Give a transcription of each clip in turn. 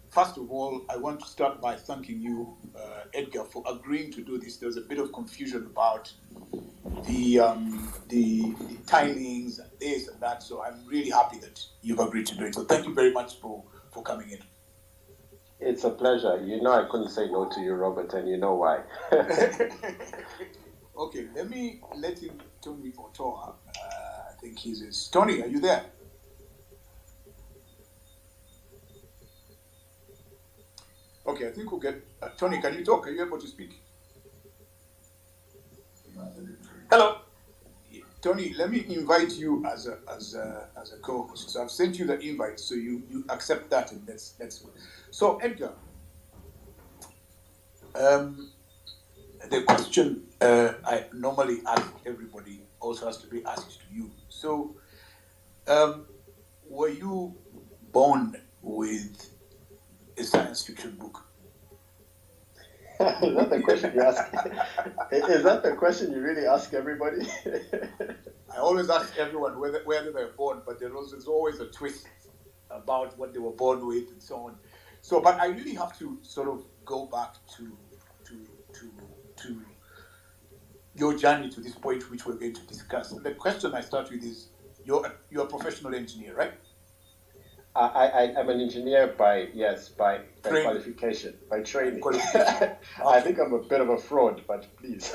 first of all, I want to start by thanking you, Edgar, for agreeing to do this. There was a bit of confusion about the timings and this and that, so I'm really happy that you've agreed to do it. So thank you very much for coming in. It's a pleasure. You know I couldn't say no to you, Robert, and you know why. Okay, let me let him Tony Otoa. I think he's Tony. Are you there? Okay, I think we'll get Tony. Can you talk? Are you able to speak? Hello. Tony, let me invite you as a co-host. So I've sent you the invite, so you accept that, and that's so Edgar. The question I normally ask everybody also has to be asked to you. So, were you born with a science fiction book? Is that the question you ask? Is that the question you really ask everybody? I always ask everyone whether they're born, but there's always a twist about what they were born with and so on. So, but I really have to sort of go back to your journey to this point, which we're going to discuss. And the question I start with is, you're a professional engineer, right? I'm an engineer by qualification, by training. Okay. I think I'm a bit of a fraud, but please.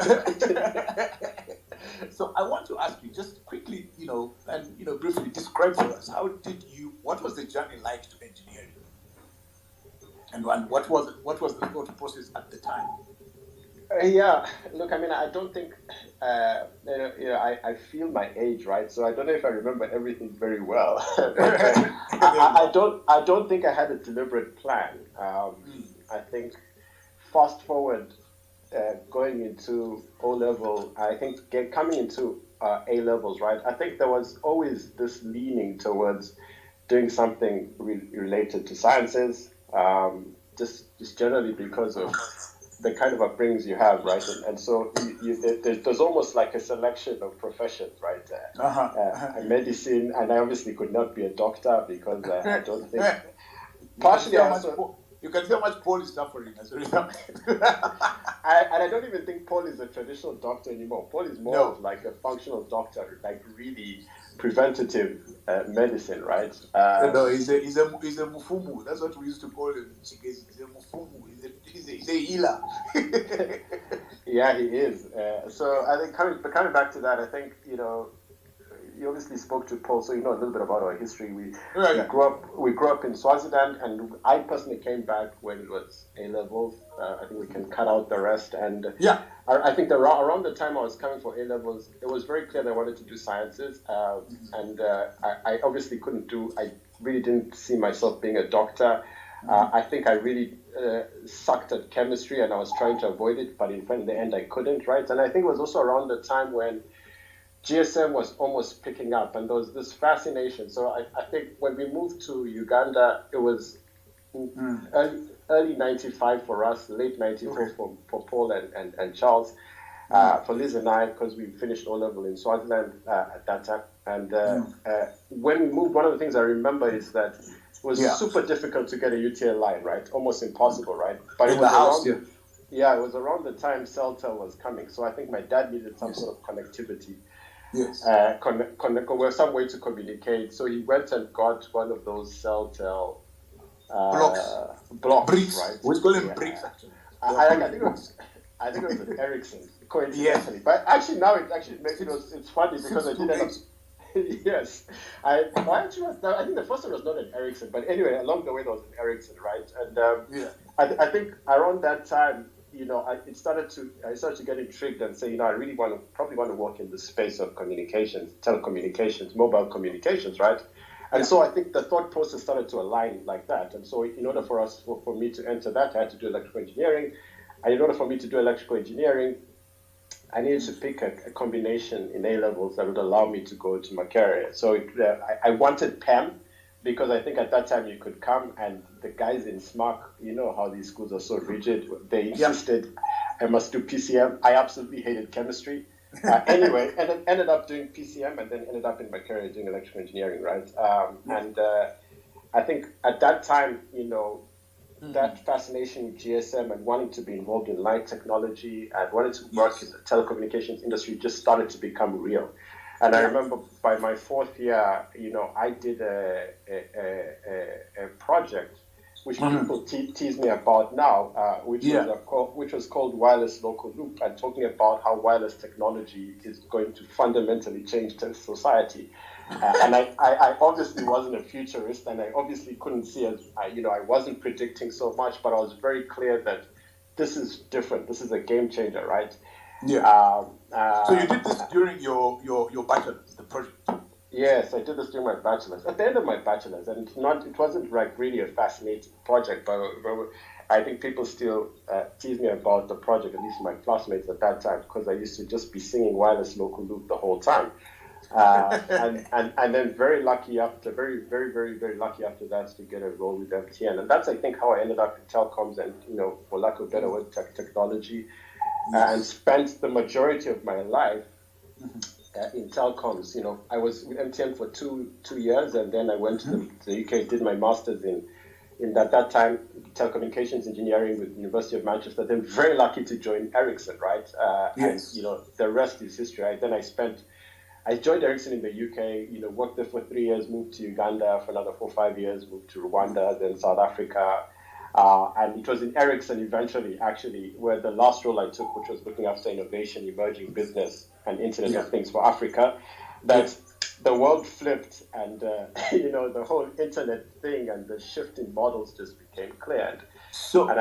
So I want to ask you just quickly, briefly describe for us, what was the journey like to engineering? And what was the thought process at the time? Yeah, look, I mean, I don't think, I feel my age, right? So I don't know if I remember everything very well. I don't think I had a deliberate plan. I think fast forward, going into O-level, I think coming into A-levels, right? I think there was always this leaning towards doing something related to sciences, just generally because of the kind of upbringings you have, right? And so there's almost like a selection of professions, right? Medicine, and I obviously could not be a doctor because I don't think... Partially, you can see how much Paul is suffering as a result. And I don't even think Paul is a traditional doctor anymore. Paul is more of like a functional doctor, like really preventative medicine, right? No, he's a mufumu. That's what we used to call him. He's a mufumu. He's a healer. Yeah, he is. So I think coming back to that, I think you obviously spoke to Paul, so you know a little bit about our history. We grew up in Swaziland, and I personally came back when it was A-levels. I think we can cut out the rest. And I think around the time I was coming for A-levels, it was very clear that I wanted to do sciences. And I obviously I really didn't see myself being a doctor. I think I really sucked at chemistry, and I was trying to avoid it, but in the end I couldn't, right? And I think it was also around the time when GSM was almost picking up, and there was this fascination. So I think when we moved to Uganda, it was early 95 for us, late 94 for Paul and Charles. For Liz and I, because we finished O-level in Swaziland at that time. And when we moved, one of the things I remember is that it was super difficult to get a UTL line, right? Almost impossible, right? But it was it was around the time Celtel was coming. So I think my dad needed some sort of connectivity. Yes. Some way to communicate. So he went and got one of those Celtel blocks, bricks, right? We call them bricks, actually. I think it was an Ericsson, coincidentally. But actually now it's funny because I did end up. Yes, I think the first one was not an Ericsson, but anyway, along the way there was an Ericsson, right? And I think around that time, I started to get intrigued and say, I really probably want to work in the space of communications, telecommunications, mobile communications, right? And so I think the thought process started to align like that. And so in order for me to enter that, I had to do electrical engineering. And in order for me to do electrical engineering, I needed to pick a combination in A-levels that would allow me to go to Makerere. So I wanted PEM, because I think at that time you could come, and the guys in SMARC, you know how these schools are so rigid. They insisted I must do PCM. I absolutely hated chemistry. Anyway, ended up doing PCM, and then ended up in Makerere doing electrical engineering, right? And I think at that time, that fascination with GSM and wanting to be involved in light technology and wanting to work in the telecommunications industry just started to become real. And I remember by my fourth year, I did a project which people tease me about now, which was called Wireless Local Loop, and talking about how wireless technology is going to fundamentally change society. And I obviously wasn't a futurist, and I obviously couldn't see as I wasn't predicting so much, but I was very clear that this is different. This is a game changer, right? Yeah. So you did this during your bachelor's, the project? Yes, I did this during my bachelor's. At the end of my bachelor's, and it wasn't like really a fascinating project, but I think people still tease me about the project, at least my classmates at that time, because I used to just be singing Wireless Local Loop the whole time. And then very very lucky after that to get a role with MTN, and that's I think how I ended up in telecoms and for lack of a better word, technology, and spent the majority of my life in telecoms. I was with MTN for two years, and then I went to the UK, did my master's in at that time telecommunications engineering with the University of Manchester. Then very lucky to join Ericsson, right? Yes. And the rest is history. Right? Then I joined Ericsson in the UK, worked there for 3 years, moved to Uganda for another 4 or 5 years, moved to Rwanda, then South Africa. And it was in Ericsson eventually, actually, where the last role I took, which was looking after innovation, emerging business, and Internet of Things for Africa, that the world flipped and, the whole Internet thing and the shift in models just became clear. And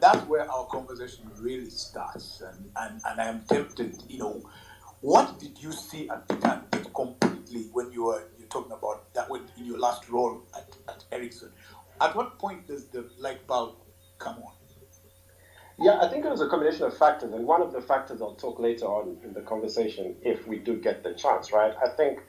that's where our conversation really starts. And I am tempted, what did you see at the time that completely, when you're talking about that when in your last role at Ericsson, at what point does the light bulb come on? Yeah, I think it was a combination of factors, and one of the factors I'll talk later on in the conversation if we do get the chance, right? I think,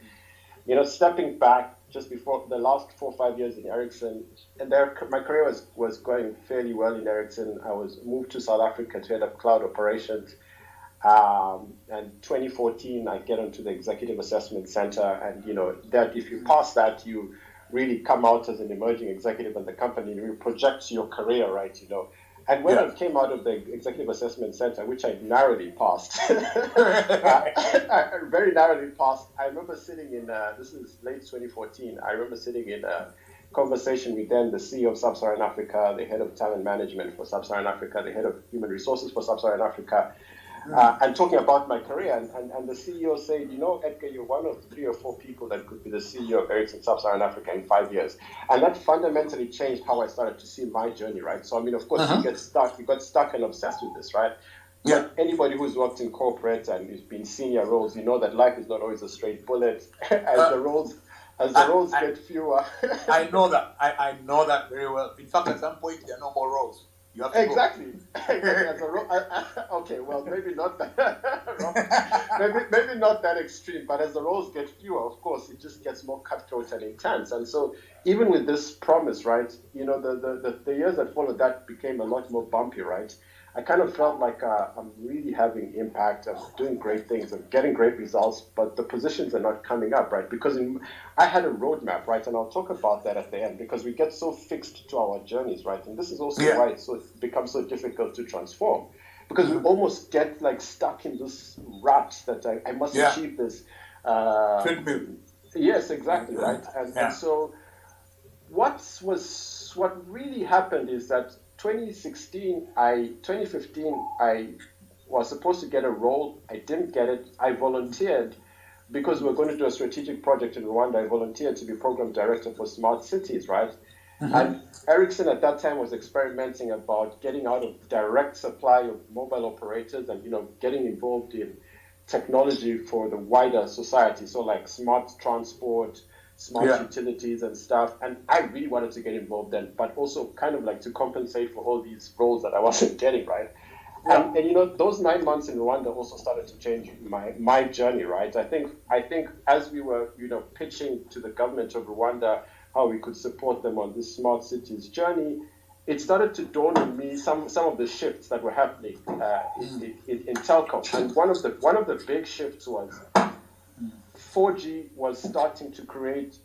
stepping back just before the last 4 or 5 years in Ericsson, and my career was going fairly well in Ericsson. I was moved to South Africa to head up cloud operations. And 2014, I get onto the Executive Assessment Center, and that if you pass that, you really come out as an emerging executive in the company, and you project your career, right? And when I came out of the Executive Assessment Center, which I narrowly passed, I very narrowly passed. I remember sitting in this is late 2014. I remember sitting in a conversation with then the CEO of Sub-Saharan Africa, the head of talent management for Sub-Saharan Africa, the head of human resources for Sub-Saharan Africa. And talking about my career, and the CEO said, Edgar, you're one of 3 or 4 people that could be the CEO of Ericsson Sub-Saharan Africa in 5 years. And that fundamentally changed how I started to see my journey, right? So, of course, you got stuck and obsessed with this, right? Yeah. But anybody who's worked in corporate and has been senior roles, that life is not always a straight bullet. As the roles get fewer. I know that. I know that very well. In fact, at some point, there are no more roles. You have to exactly. Okay, well, maybe not that. maybe not that extreme. But as the roles get fewer, of course, it just gets more cutthroat and intense. And so, even with this promise, right? The years that followed that became a lot more bumpy, right? I kind of felt like I'm really having impact. I'm doing great things. I'm getting great results, but the positions are not coming up, right? Because I had a roadmap, right? And I'll talk about that at the end, because we get so fixed to our journeys, right? And this is also why it becomes so difficult to transform, because we almost get stuck in this rut that I must achieve this. Treadmill. Yes, exactly, right? And so what really happened is that 2015, I was supposed to get a role. I didn't get it. I volunteered because we were going to do a strategic project in Rwanda. I volunteered to be program director for smart cities, right? Mm-hmm. And Ericsson at that time was experimenting about getting out of direct supply of mobile operators and, getting involved in technology for the wider society. So like smart transport, smart utilities and stuff. And I really wanted to get involved then, but also kind of like to compensate for all these roles that I wasn't getting, right? Yeah. And those 9 months in Rwanda also started to change my journey, right? I think as we were, pitching to the government of Rwanda how we could support them on this smart cities journey, it started to dawn on me some of the shifts that were happening in telecom. And one of the big shifts was 4G was starting to create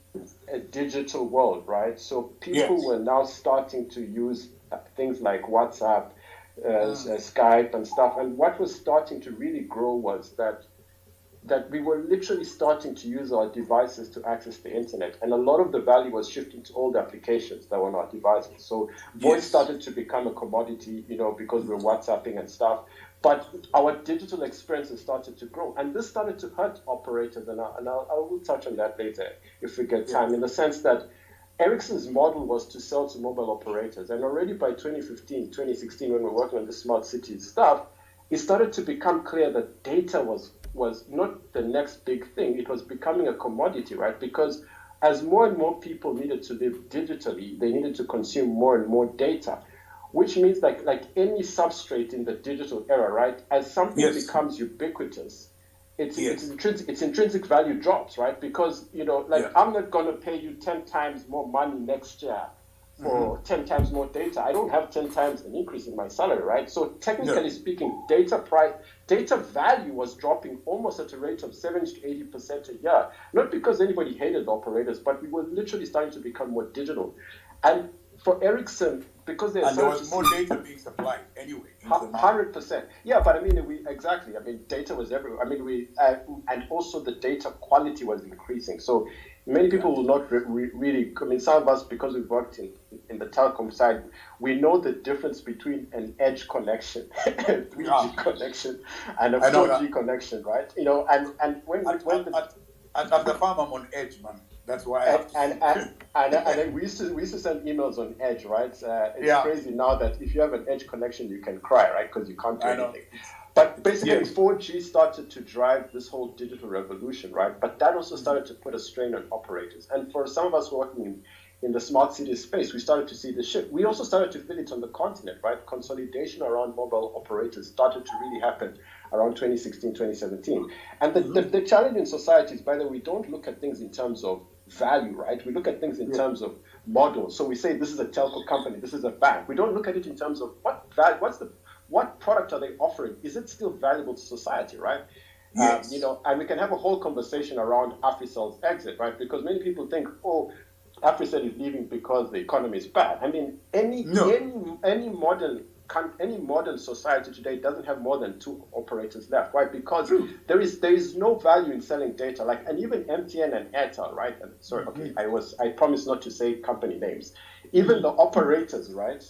a digital world, right? So people were now starting to use things like WhatsApp, Skype and stuff. And what was starting to really grow was that we were literally starting to use our devices to access the internet. And a lot of the value was shifting to all the applications that were on our devices. So voice started to become a commodity, because we were WhatsApping and stuff. But our digital experiences started to grow. And this started to hurt operators. And I will touch on that later if we get time, in the sense that Ericsson's model was to sell to mobile operators. And already by 2015, 2016, when we were working on the smart cities stuff, it started to become clear that data was not the next big thing. It was becoming a commodity, right? Because as more and more people needed to live digitally, they needed to consume more and more data, which means like any substrate in the digital era, right? As something becomes ubiquitous, its intrinsic value drops, right? Because, I'm not going to pay you 10 times more money next year for 10 times more data. I don't have 10 times an increase in my salary, right? So technically speaking, data value was dropping almost at a rate of 70 to 80% a year. Not because anybody hated operators, but we were literally starting to become more digital. And for Ericsson, because there was more data being supplied anyway. 100%. Yeah, but I mean, data was everywhere. I mean, and also the data quality was increasing. So many people will not really, some of us, because we've worked in the telecom side, we know the difference between an edge connection, a 3G connection, and a 4G connection, right? And when at the farm, I'm on edge, man. That's why I have to and we used to send emails on edge, right? It's crazy now that if you have an edge connection, you can cry, right? Because you can't do anything. But basically, 4G started to drive this whole digital revolution, right? But that also started to put a strain on operators. And for some of us working in the smart city space, we started to see the shift. We also started to feel it on the continent, right? Consolidation around mobile operators started to really happen around 2016, 2017. And the challenge in society is, by the way, we don't look at things in terms of value, right? We look at things in terms of models. So we say this is a telco company, this is a bank. We don't look at it in terms of what product are they offering? Is it still valuable to society, right? Yes. And we can have a whole conversation around Africel's exit, right? Because many people think, Africell is leaving because the economy is bad. I mean, any modern society today doesn't have more than 2 operators left, right? Because there is no value in selling data. And even MTN and Airtel, right? And sorry, okay, I promise not to say company names. Even the operators, right?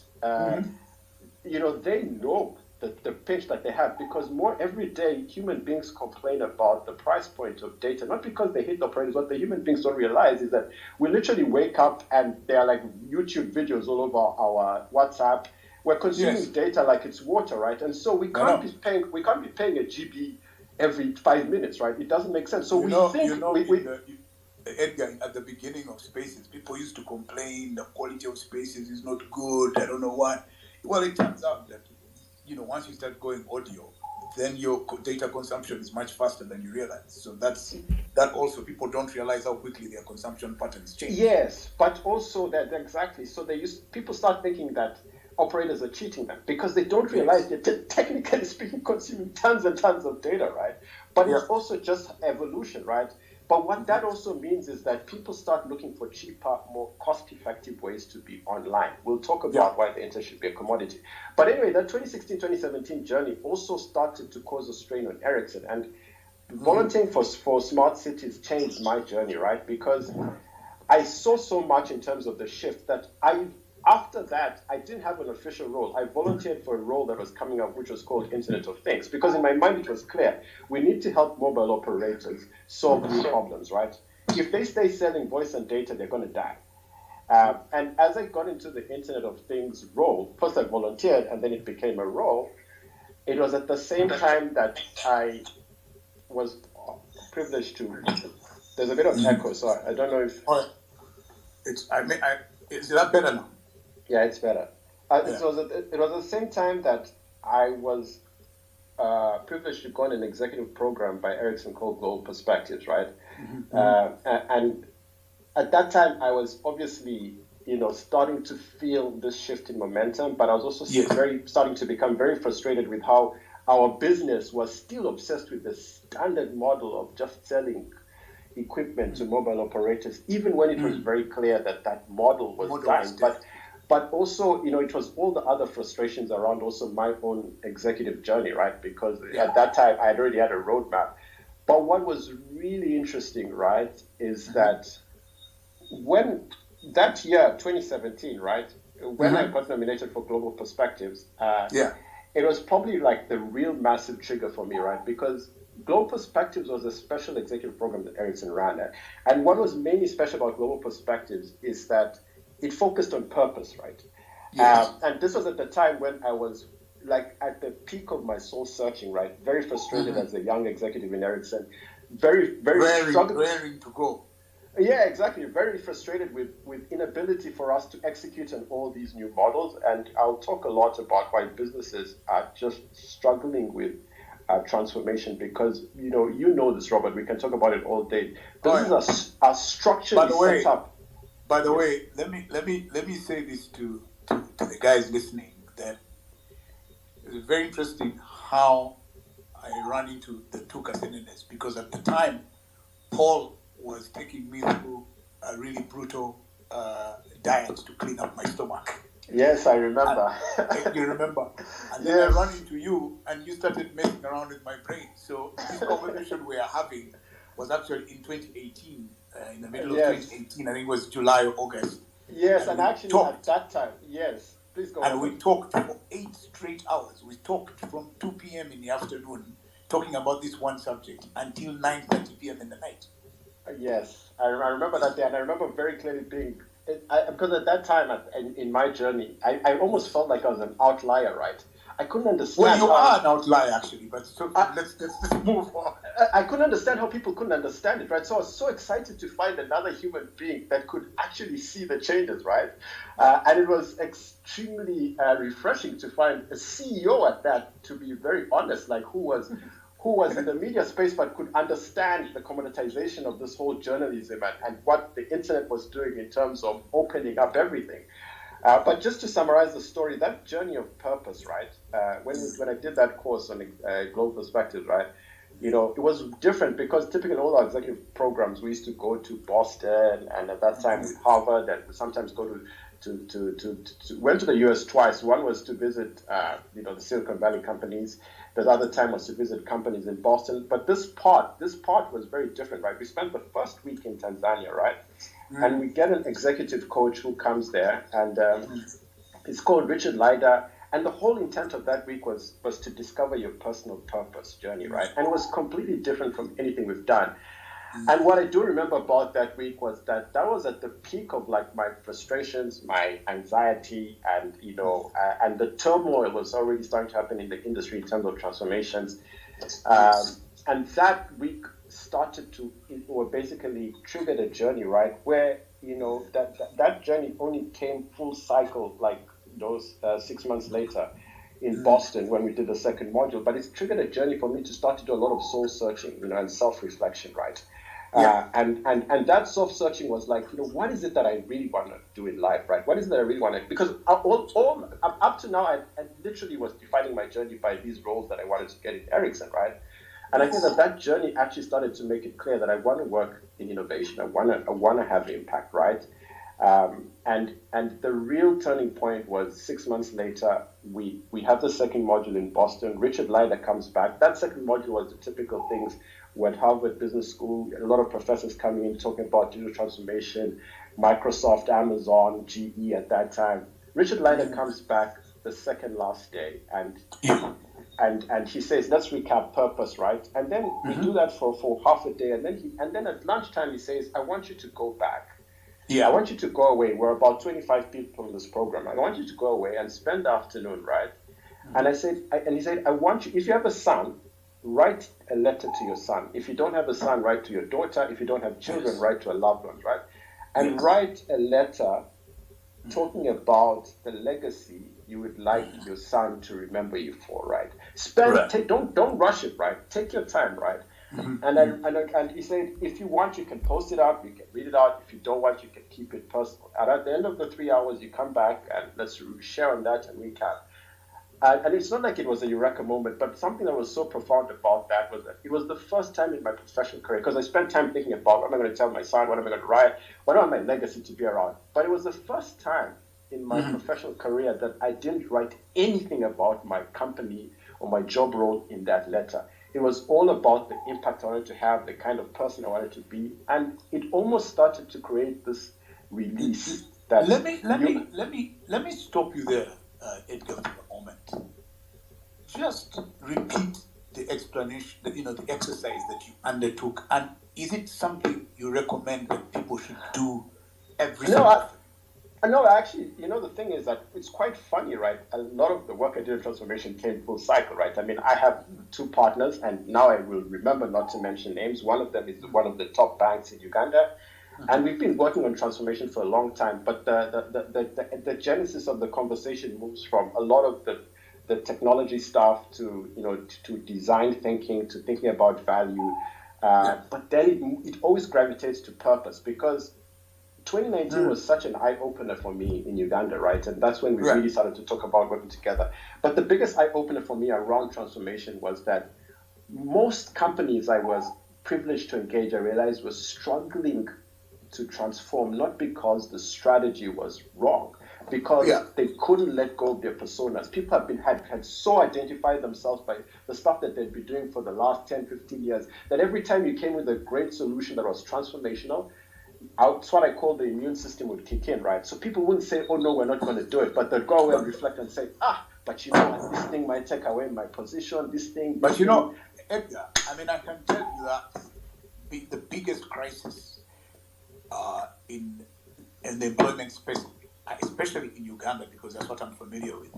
They know the pinch that they have, because every day human beings complain about the price point of data, not because they hate the operators. What the human beings don't realize is that we literally wake up and there are like YouTube videos all over our WhatsApp. We're consuming data like it's water, right? And so we can't be paying a GB every 5 minutes, right? It doesn't make sense. So Edgar, at the beginning of Spaces, people used to complain the quality of Spaces is not good. I don't know why. Well, it turns out that once you start going audio, then your data consumption is much faster than you realize. So that also, people don't realize how quickly their consumption patterns change. Yes, but also that exactly. So people start thinking that operators are cheating them because they don't realize they're technically speaking consuming tons and tons of data, right? But it's also just evolution, right? But what that also means is that people start looking for cheaper, more cost-effective ways to be online. We'll talk about why the internet should be a commodity. But anyway, that 2016-2017 journey also started to cause a strain on Ericsson. And volunteering for smart cities changed my journey, right? Because I saw so much in terms of the shift that after that, I didn't have an official role. I volunteered for a role that was coming up, which was called Internet of Things, because in my mind it was clear. We need to help mobile operators solve new problems, right? If they stay selling voice and data, they're going to die. And as I got into the Internet of Things role, first I volunteered and then it became a role. It was at the same time that I was privileged to... There's a bit of echo, so I don't know if... Is that better now? Yeah, it's better. It was at the same time that I was privileged to go on an executive program by Ericsson called Global Perspectives, right? And at that time, I was obviously, starting to feel this shift in momentum, but I was also starting to become very frustrated with how our business was still obsessed with the standard model of just selling, equipment to mobile operators, even when it was very clear that that model was dying. But also, it was all the other frustrations around also my own executive journey, right? Because at that time, I had already had a roadmap. But what was really interesting, right, is that when that year, 2017, right, when I got nominated for Global Perspectives, it was probably like the real massive trigger for me, right? Because Global Perspectives was a special executive program that Ericsson ran. And what was mainly special about Global Perspectives is that it focused on purpose, right? Yes. And this was at the time when I was like at the peak of my soul searching, right? Very frustrated as a young executive in Ericsson, very struggling. Raring to go. Yeah, exactly. Very frustrated with inability for us to execute on all these new models. And I'll talk a lot about why businesses are just struggling with transformation, because you know this, Robert. We can talk about it all day. Businesses are structurally set up. By the way, let me say this to the guys listening, that it's very interesting how I ran into the two Kasenenes, because at the time Paul was taking me through a really brutal diet to clean up my stomach. Yes, I remember. You remember? And then I ran into you, and you started messing around with my brain. So this conversation we are having was actually in 2018, in the middle of 2018. I think it was July or August. Yes, and actually at that time, yes. Please go on. And we talked for 8 straight hours. We talked from 2 p.m. in the afternoon, talking about this one subject, until 9:30 p.m. in the night. Yes, I remember that day, and I remember very clearly because at that time in my journey, I almost felt like I was an outlier, right? I couldn't understand. Well, you are an outlier, actually, but let's just move on. I couldn't understand how people couldn't understand it, right? So I was so excited to find another human being that could actually see the changes, right? And it was extremely refreshing to find a CEO at that, to be very honest, like who was in the media space but could understand the commoditization of this whole journalism and what the internet was doing in terms of opening up everything. But just to summarize the story, that journey of purpose, right? When I did that course on Global Perspectives, right? It was different because typically in all our executive programs, we used to go to Boston, and at that time with Harvard, and we sometimes go went to the US twice. One was to visit, the Silicon Valley companies. The other time was to visit companies in Boston. But this part was very different, right? We spent the first week in Tanzania, right? And we get an executive coach who comes there, and it's called Richard Leider. And the whole intent of that week was to discover your personal purpose journey, right? And it was completely different from anything we've done. And what I do remember about that week was that was at the peak of like my frustrations, my anxiety, and and the turmoil was already starting to happen in the industry in terms of transformations. And that week basically triggered a journey, right? Where that journey only came full cycle like those 6 months later in Boston when we did the second module. But it's triggered a journey for me to start to do a lot of soul searching, and self-reflection, right? And that self-searching was like, what is it that I really want to do in life, right? What is it that I really want to, because all up to now, I literally was defining my journey by these roles that I wanted to get in Ericsson, right? And I think that journey actually started to make it clear that I want to work in innovation. I want to have impact, right? And the real turning point was 6 months later. We have the second module in Boston. Richard Leider comes back. That second module was the typical things. We at Harvard Business School, a lot of professors coming in talking about digital transformation, Microsoft, Amazon, GE at that time. Richard Leider comes back the second last day, and he says, let's recap purpose, right? And then we do that for half a day, and then at lunchtime he says, I want you to go back. I want you to go away. We're about 25 people in this program. I want you to go away and spend the afternoon, right? And he said, I want you, if you have a son, write a letter to your son. If you don't have a son, write to your daughter. If you don't have children, write to a loved one, right? And write a letter talking about the legacy you would like your son to remember you for, right? Don't rush it, right? Take your time, right? And he said, if you want, you can post it up, you can read it out. If you don't want, you can keep it personal. And at the end of the 3 hours, you come back and let's share on that and recap. And it's not like it was a eureka moment, but something that was so profound about that was that it was the first time in my professional career, because I spent time thinking about what am I going to tell my son, what am I going to write, what am my legacy to be around. But it was the first time in my professional career that I didn't write anything about my company or my job role in that letter. It was all about the impact I wanted to have, the kind of person I wanted to be, and it almost started to create this release. That let me stop you there, Edgar, for a moment. Just repeat the explanation, the exercise that you undertook, and is it something you recommend that people should do every so often? No, actually, the thing is that it's quite funny, right? A lot of the work I did in transformation came full cycle, right? I mean, I have two partners, and now I will remember not to mention names. One of them is one of the top banks in Uganda, and we've been working on transformation for a long time. But the genesis of the conversation moves from a lot of the technology stuff to design thinking, to thinking about value. But then it always gravitates to purpose, because 2019 was such an eye-opener for me in Uganda, right? And that's when we really started to talk about working together. But the biggest eye-opener for me around transformation was that most companies I was privileged to engage, I realized, were struggling to transform, not because the strategy was wrong, because they couldn't let go of their personas. People had so identified themselves by the stuff that they'd been doing for the last 10, 15 years, that every time you came with a great solution that was transformational, that's what I call the immune system would kick in, right? So people wouldn't say, oh, no, we're not going to do it. But they'd go away and reflect and say, but this thing might take away my position, this thing. But Edgar, I mean, I can tell you that the biggest crisis in the employment space, especially in Uganda, because that's what I'm familiar with,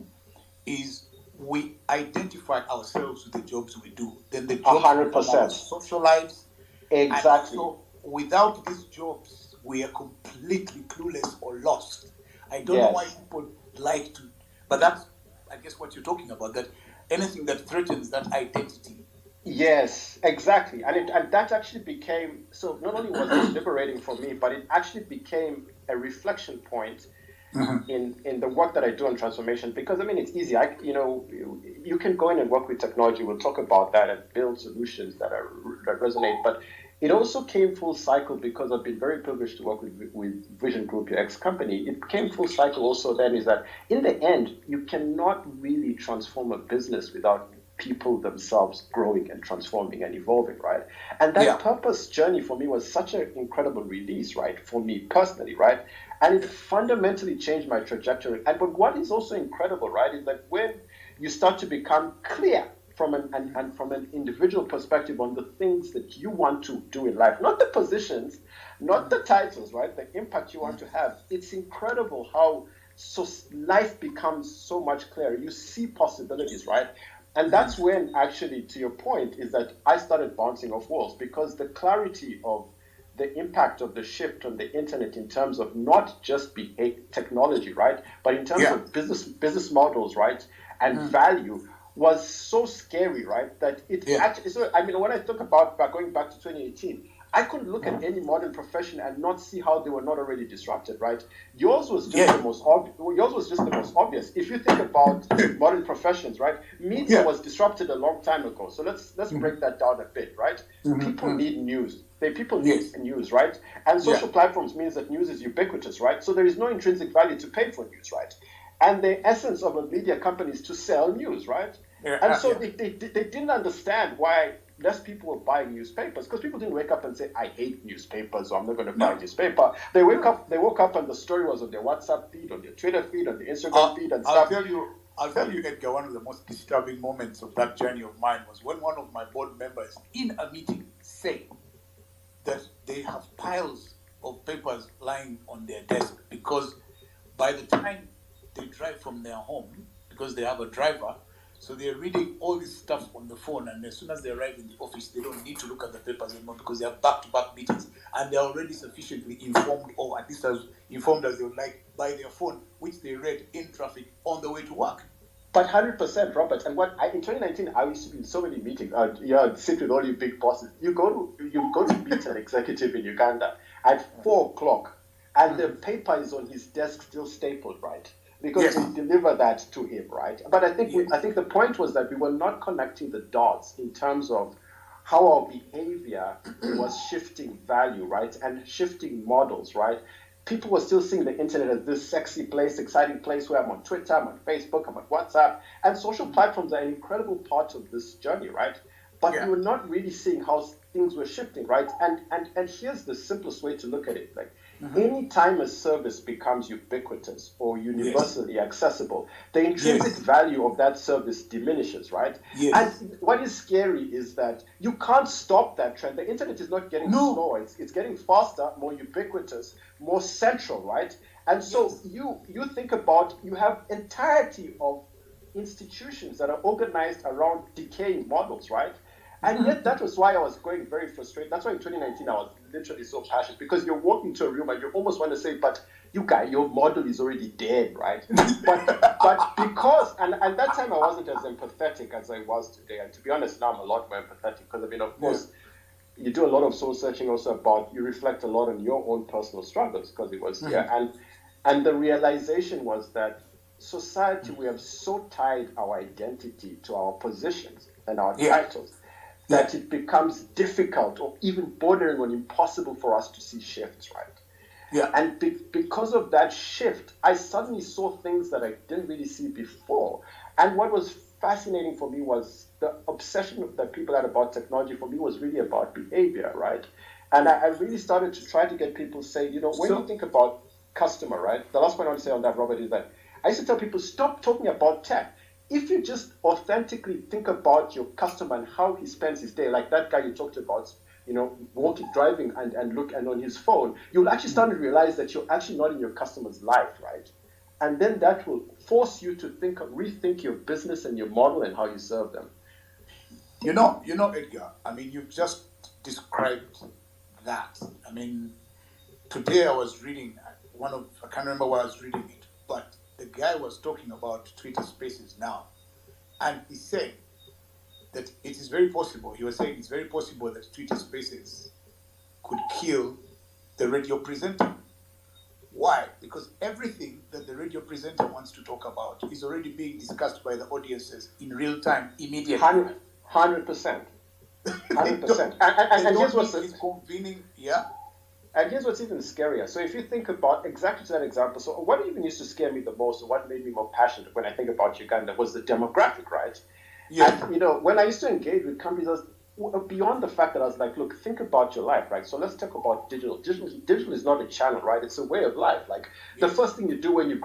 is we identify ourselves with the jobs we do. Then the jobs 100%. become our social lives. Exactly. And so without these jobs, we are completely clueless or lost. I don't know why people like to, but that's, I guess, what you're talking about, that anything that threatens that identity. Yes, exactly. And that actually became, so not only was it liberating for me, but it actually became a reflection point in the work that I do on transformation. Because, I mean, it's easy. You can go in and work with technology. We'll talk about that and build solutions that resonate. But it also came full cycle because I've been very privileged to work with Vision Group, your ex-company. It came full cycle also then, is that in the end, you cannot really transform a business without people themselves growing and transforming and evolving, right? And that purpose journey for me was such an incredible release, right? For me personally, right? And it fundamentally changed my trajectory. But what is also incredible, right, is that when you start to become clear from an individual perspective on the things that you want to do in life, not the positions, not the titles, right? The impact you want to have. It's incredible how life becomes so much clearer. You see possibilities, right? And that's when, actually, to your point, is that I started bouncing off walls, because the clarity of the impact of the shift on the internet in terms of not just technology, right, but in terms of business models, right, and value was so scary, right, that it actually, so I mean, when I talk about going back to 2018, I couldn't look at any modern profession and not see how they were not already disrupted, right? Yours was just the most obvious. Yours was just the most obvious. If you think about modern professions, right? Media was disrupted a long time ago. So let's break that down a bit, right? People need news. People need news, right? And social platforms means that news is ubiquitous, right? So there is no intrinsic value to pay for news, right? And the essence of a media company is to sell news, right? And so they didn't understand why less people were buying newspapers, because people didn't wake up and say, I hate newspapers, or I'm not going to buy a newspaper. They woke up and the story was on their WhatsApp feed, on their Twitter feed, on their Instagram feed and stuff. I'll tell you, Edgar, one of the most disturbing moments of that journey of mine was when one of my board members in a meeting said that they have piles of papers lying on their desk, because by the time they drive from their home, because they have a driver, so they're reading all this stuff on the phone, and as soon as they arrive in the office, they don't need to look at the papers anymore, because they have back-to-back meetings, and they're already sufficiently informed, or at least as informed as they would like, by their phone, which they read in traffic on the way to work. But 100%, Robert. And in 2019, I used to be in so many meetings. I'd sit with all you big bosses. You go to meet an executive in Uganda at 4:00, and the paper is on his desk still stapled, right? because we deliver that to him, right? But I think I think the point was that we were not connecting the dots in terms of how our behavior was shifting value, right? And shifting models, right? People were still seeing the internet as this sexy place, exciting place where I'm on Twitter, I'm on Facebook, I'm on WhatsApp, and social platforms are an incredible part of this journey, right? But we were not really seeing how things were shifting, right? And here's the simplest way to look at it. Like, anytime a service becomes ubiquitous or universally accessible, the intrinsic value of that service diminishes, right? And what is scary is that you can't stop that trend. The internet is not getting slower. It's getting faster, more ubiquitous, more central, right? And so you think about, you have entirety of institutions that are organized around decaying models, right? And yet that was why I was going very frustrated. That's why in 2019 I was literally so passionate, because you're walking into a room and you almost want to say, but you guys, your model is already dead, right? But because, and that time I wasn't as empathetic as I was today. And to be honest, now I'm a lot more empathetic, because I mean, of course, you do a lot of soul searching also about, you reflect a lot on your own personal struggles, because it was here. And the realization was that society, we have so tied our identity to our positions and our titles, that it becomes difficult or even bordering on impossible for us to see shifts, right? And because of that shift, I suddenly saw things that I didn't really see before. And what was fascinating for me was the obsession that people had about technology, for me, was really about behavior, right? And I really started to try to get people to say, you know, when you think about customer, right? The last point I want to say on that, Robert, is that I used to tell people, stop talking about tech. If you just authentically think about your customer and how he spends his day, like that guy you talked about, you know, driving and look and on his phone, you'll actually start to realize that you're actually not in your customer's life, right? And then that will force you to rethink your business and your model and how you serve them. You know, Edgar, I mean, you've just described that. I mean, today I was reading I can't remember where I was reading it, but the guy was talking about Twitter Spaces now. And he said that it is very possible, he was saying it's very possible that Twitter Spaces could kill the radio presenter. Why? Because everything that the radio presenter wants to talk about is already being discussed by the audiences in real time, immediately. 100%. 100%. And here's what's convening, And here's what's even scarier. So if you think about exactly to that example, so what even used to scare me the most, or what made me more passionate when I think about Uganda, was the demographic, right? And, you know, when I used to engage with companies, I was, beyond the fact that I was like, look, think about your life, right? So let's talk about digital. Digital is not a channel, right? It's a way of life. Like, the first thing you do when you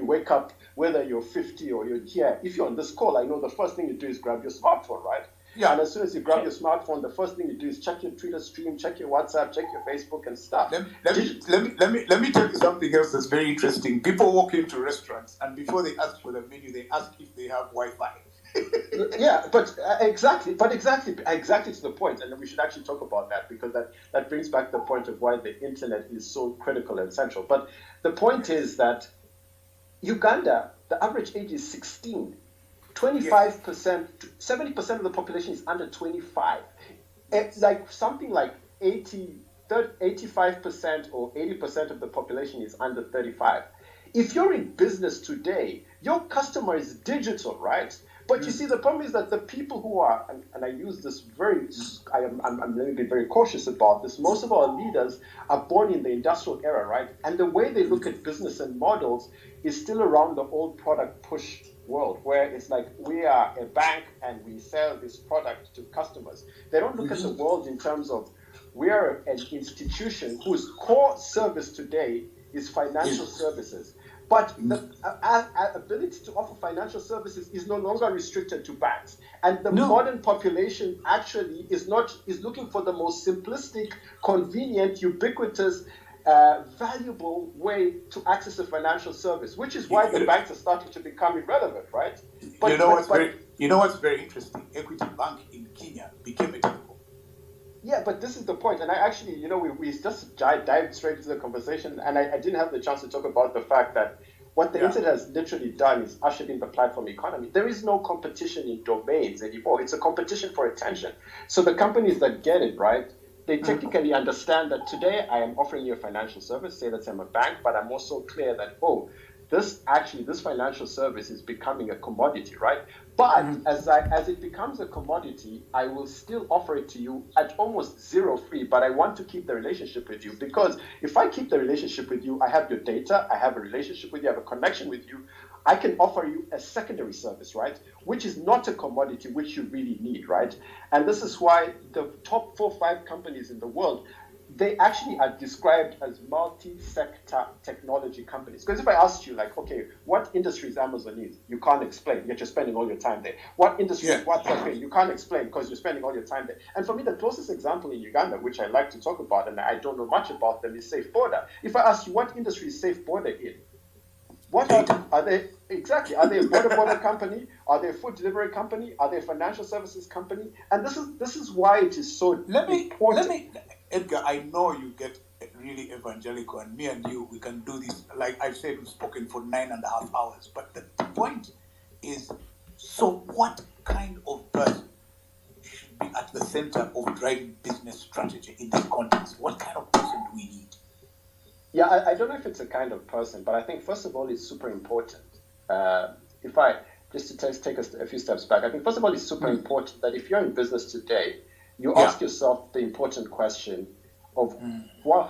wake up, whether you're 50 or you're here, if you're on this call, I know the first thing you do is grab your smartphone, right? And as soon as you grab your smartphone, the first thing you do is check your Twitter stream, check your WhatsApp, check your Facebook and stuff. Let me tell you something else that's very interesting. People walk into restaurants and before they ask for the menu, they ask if they have Wi-Fi. But exactly to the point, and we should actually talk about that, because that brings back the point of why the internet is so critical and central. But the point is that Uganda, the average age is 16. 25%, 70% of the population is under 25. It's like something like 85% or 80% of the population is under 35. If you're in business today, your customer is digital, right? But you see, the problem is that the people who are, and I use this I'm going to be very cautious about this, most of our leaders are born in the industrial era, right? And the way they look at business and models is still around the old product push world, where it's like, we are a bank and we sell this product to customers. They don't look at the world in terms of, we are an institution whose core service today is financial services. But the ability to offer financial services is no longer restricted to banks. And the modern population actually is looking for the most simplistic, convenient, ubiquitous, valuable way to access a financial service, which is why the banks are starting to become irrelevant, right? But you know what's very interesting? Equity Bank in Kenya became a telco. Yeah, but this is the point. And I actually, we just dived straight into the conversation, and I didn't have the chance to talk about the fact that what the internet has literally done is ushered in the platform economy. There is no competition in domains anymore. It's a competition for attention. So the companies that get it, right, they technically understand that today I am offering you a financial service. Say that I'm a bank, but I'm also clear that, this financial service is becoming a commodity, right? But as it becomes a commodity, I will still offer it to you at almost zero fee, but I want to keep the relationship with you, because if I keep the relationship with you, I have your data, I have a relationship with you, I have a connection with you, I can offer you a secondary service, right? Which is not a commodity which you really need, right? And this is why the top 4-5 companies in the world, they actually are described as multi-sector technology companies. Because if I asked you, like, okay, what industry is Amazon in? You can't explain, yet you're spending all your time there. What industry is WhatsApp in? You can't explain because you're spending all your time there. And for me, the closest example in Uganda, which I like to talk about, and I don't know much about them, is Safe Border. If I ask you, what industry is Safe Border in? What are they exactly? Are they a border company? Are they a food delivery company? Are they a financial services company? And this is why it is so important. Edgar, I know you get really evangelical, and me and you, we can do this. Like I've said, we've spoken for 9.5 hours. But the point is, so what kind of person should be at the center of driving business strategy in this context? What kind of person do we need? Yeah, I don't know if it's a kind of person, but I think first of all, it's super important. If I just to take a few steps back, I think first of all, it's super important that if you're in business today, you ask yourself the important question of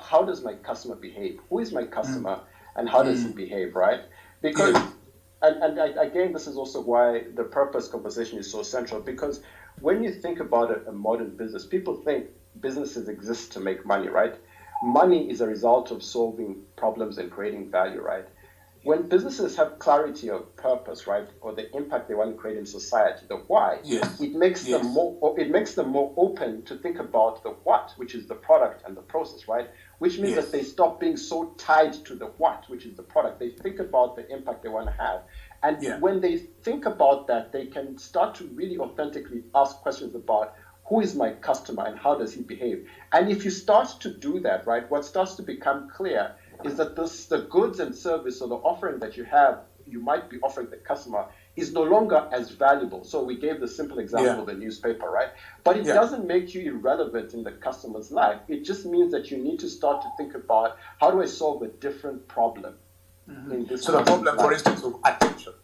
how does my customer behave? Who is my customer, and how does he behave, right? Because and again, this is also why the purpose conversation is so central, because when you think about a modern business, people think businesses exist to make money, right? Money is a result of solving problems and creating value, right? When businesses have clarity of purpose, right, or the impact they want to create in society, the why, it makes them more open to think about the what, which is the product and the process, right? Which means that they stop being so tied to the what, which is the product. They think about the impact they want to have. And when they think about that, they can start to really authentically ask questions about who is my customer and how does he behave? And if you start to do that, right, what starts to become clear is that the goods and service or the offering that you might be offering the customer is no longer as valuable. So we gave the simple example of the newspaper, right? But it doesn't make you irrelevant in the customer's life. It just means that you need to start to think about, how do I solve a different problem in this So the problem, for instance, of attention.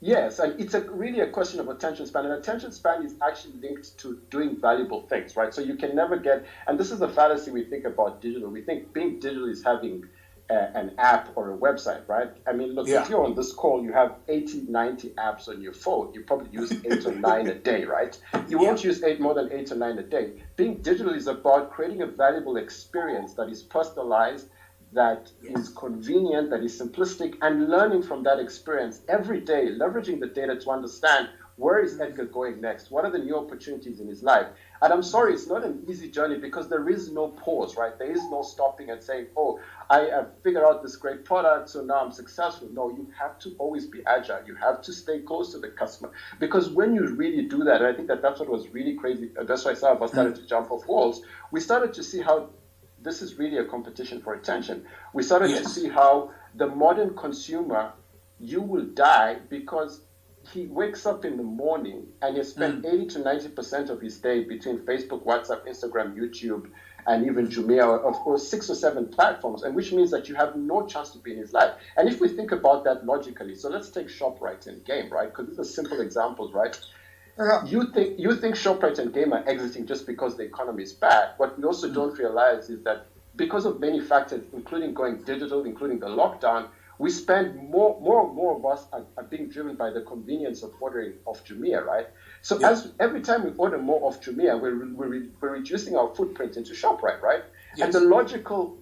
Yes, and it's really a question of attention span. And attention span is actually linked to doing valuable things, right? So you can never get, and this is the fallacy we think about digital. We think being digital is having an app or a website, right? I mean, look, if you're on this call, you have 80, 90 apps on your phone. You probably use 8 or 9 a day, right? You won't use more than 8 or 9 a day. Being digital is about creating a valuable experience that is personalized, that is convenient, that is simplistic, and learning from that experience every day, leveraging the data to understand where is Edgar going next, what are the new opportunities in his life. And I'm sorry, it's not an easy journey, because there is no pause, right? There is no stopping and saying, oh, I have figured out this great product, so now I'm successful. No, you have to always be agile. You have to stay close to the customer, because when you really do that, and I think that's what was really crazy, that's why some of us started to jump off walls, we started to see how this is really a competition for attention. We started to see how the modern consumer, you will die because he wakes up in the morning and he spent 80 to 90% of his day between Facebook, WhatsApp, Instagram, YouTube, and even Jumia, of course, 6 or 7 platforms, and which means that you have no chance to be in his life. And if we think about that logically, so let's take ShopRite and Game, right? Because these are simple examples, right? You think ShopRite and Game are exiting just because the economy is bad. What we also don't realize is that because of many factors, including going digital, including the lockdown, we spend more of us are being driven by the convenience of ordering off Jumia, right? So as every time we order more off Jumia, we're reducing our footprint into ShopRite, right? And the logical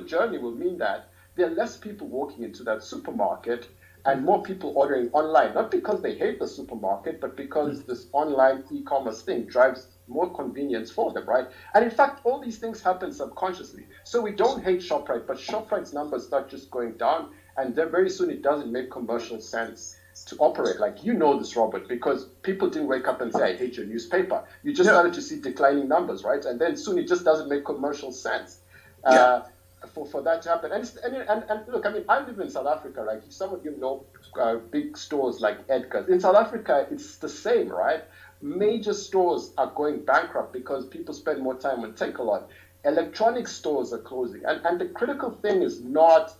journey will mean that there are less people walking into that supermarket and more people ordering online, not because they hate the supermarket, but because this online e-commerce thing drives more convenience for them, right? And in fact, all these things happen subconsciously. So we don't hate ShopRite, but ShopRite's numbers start just going down, and then very soon it doesn't make commercial sense to operate. Like, you know this, Robert, because people didn't wake up and say, I hate your newspaper. You just started to see declining numbers, right? And then soon it just doesn't make commercial sense. For that to happen. And look, I mean, I live in South Africa, right? Some of you know big stores like Edgar's. In South Africa, it's the same, right? Major stores are going bankrupt because people spend more time on Takealot. Electronic stores are closing. And the critical thing is not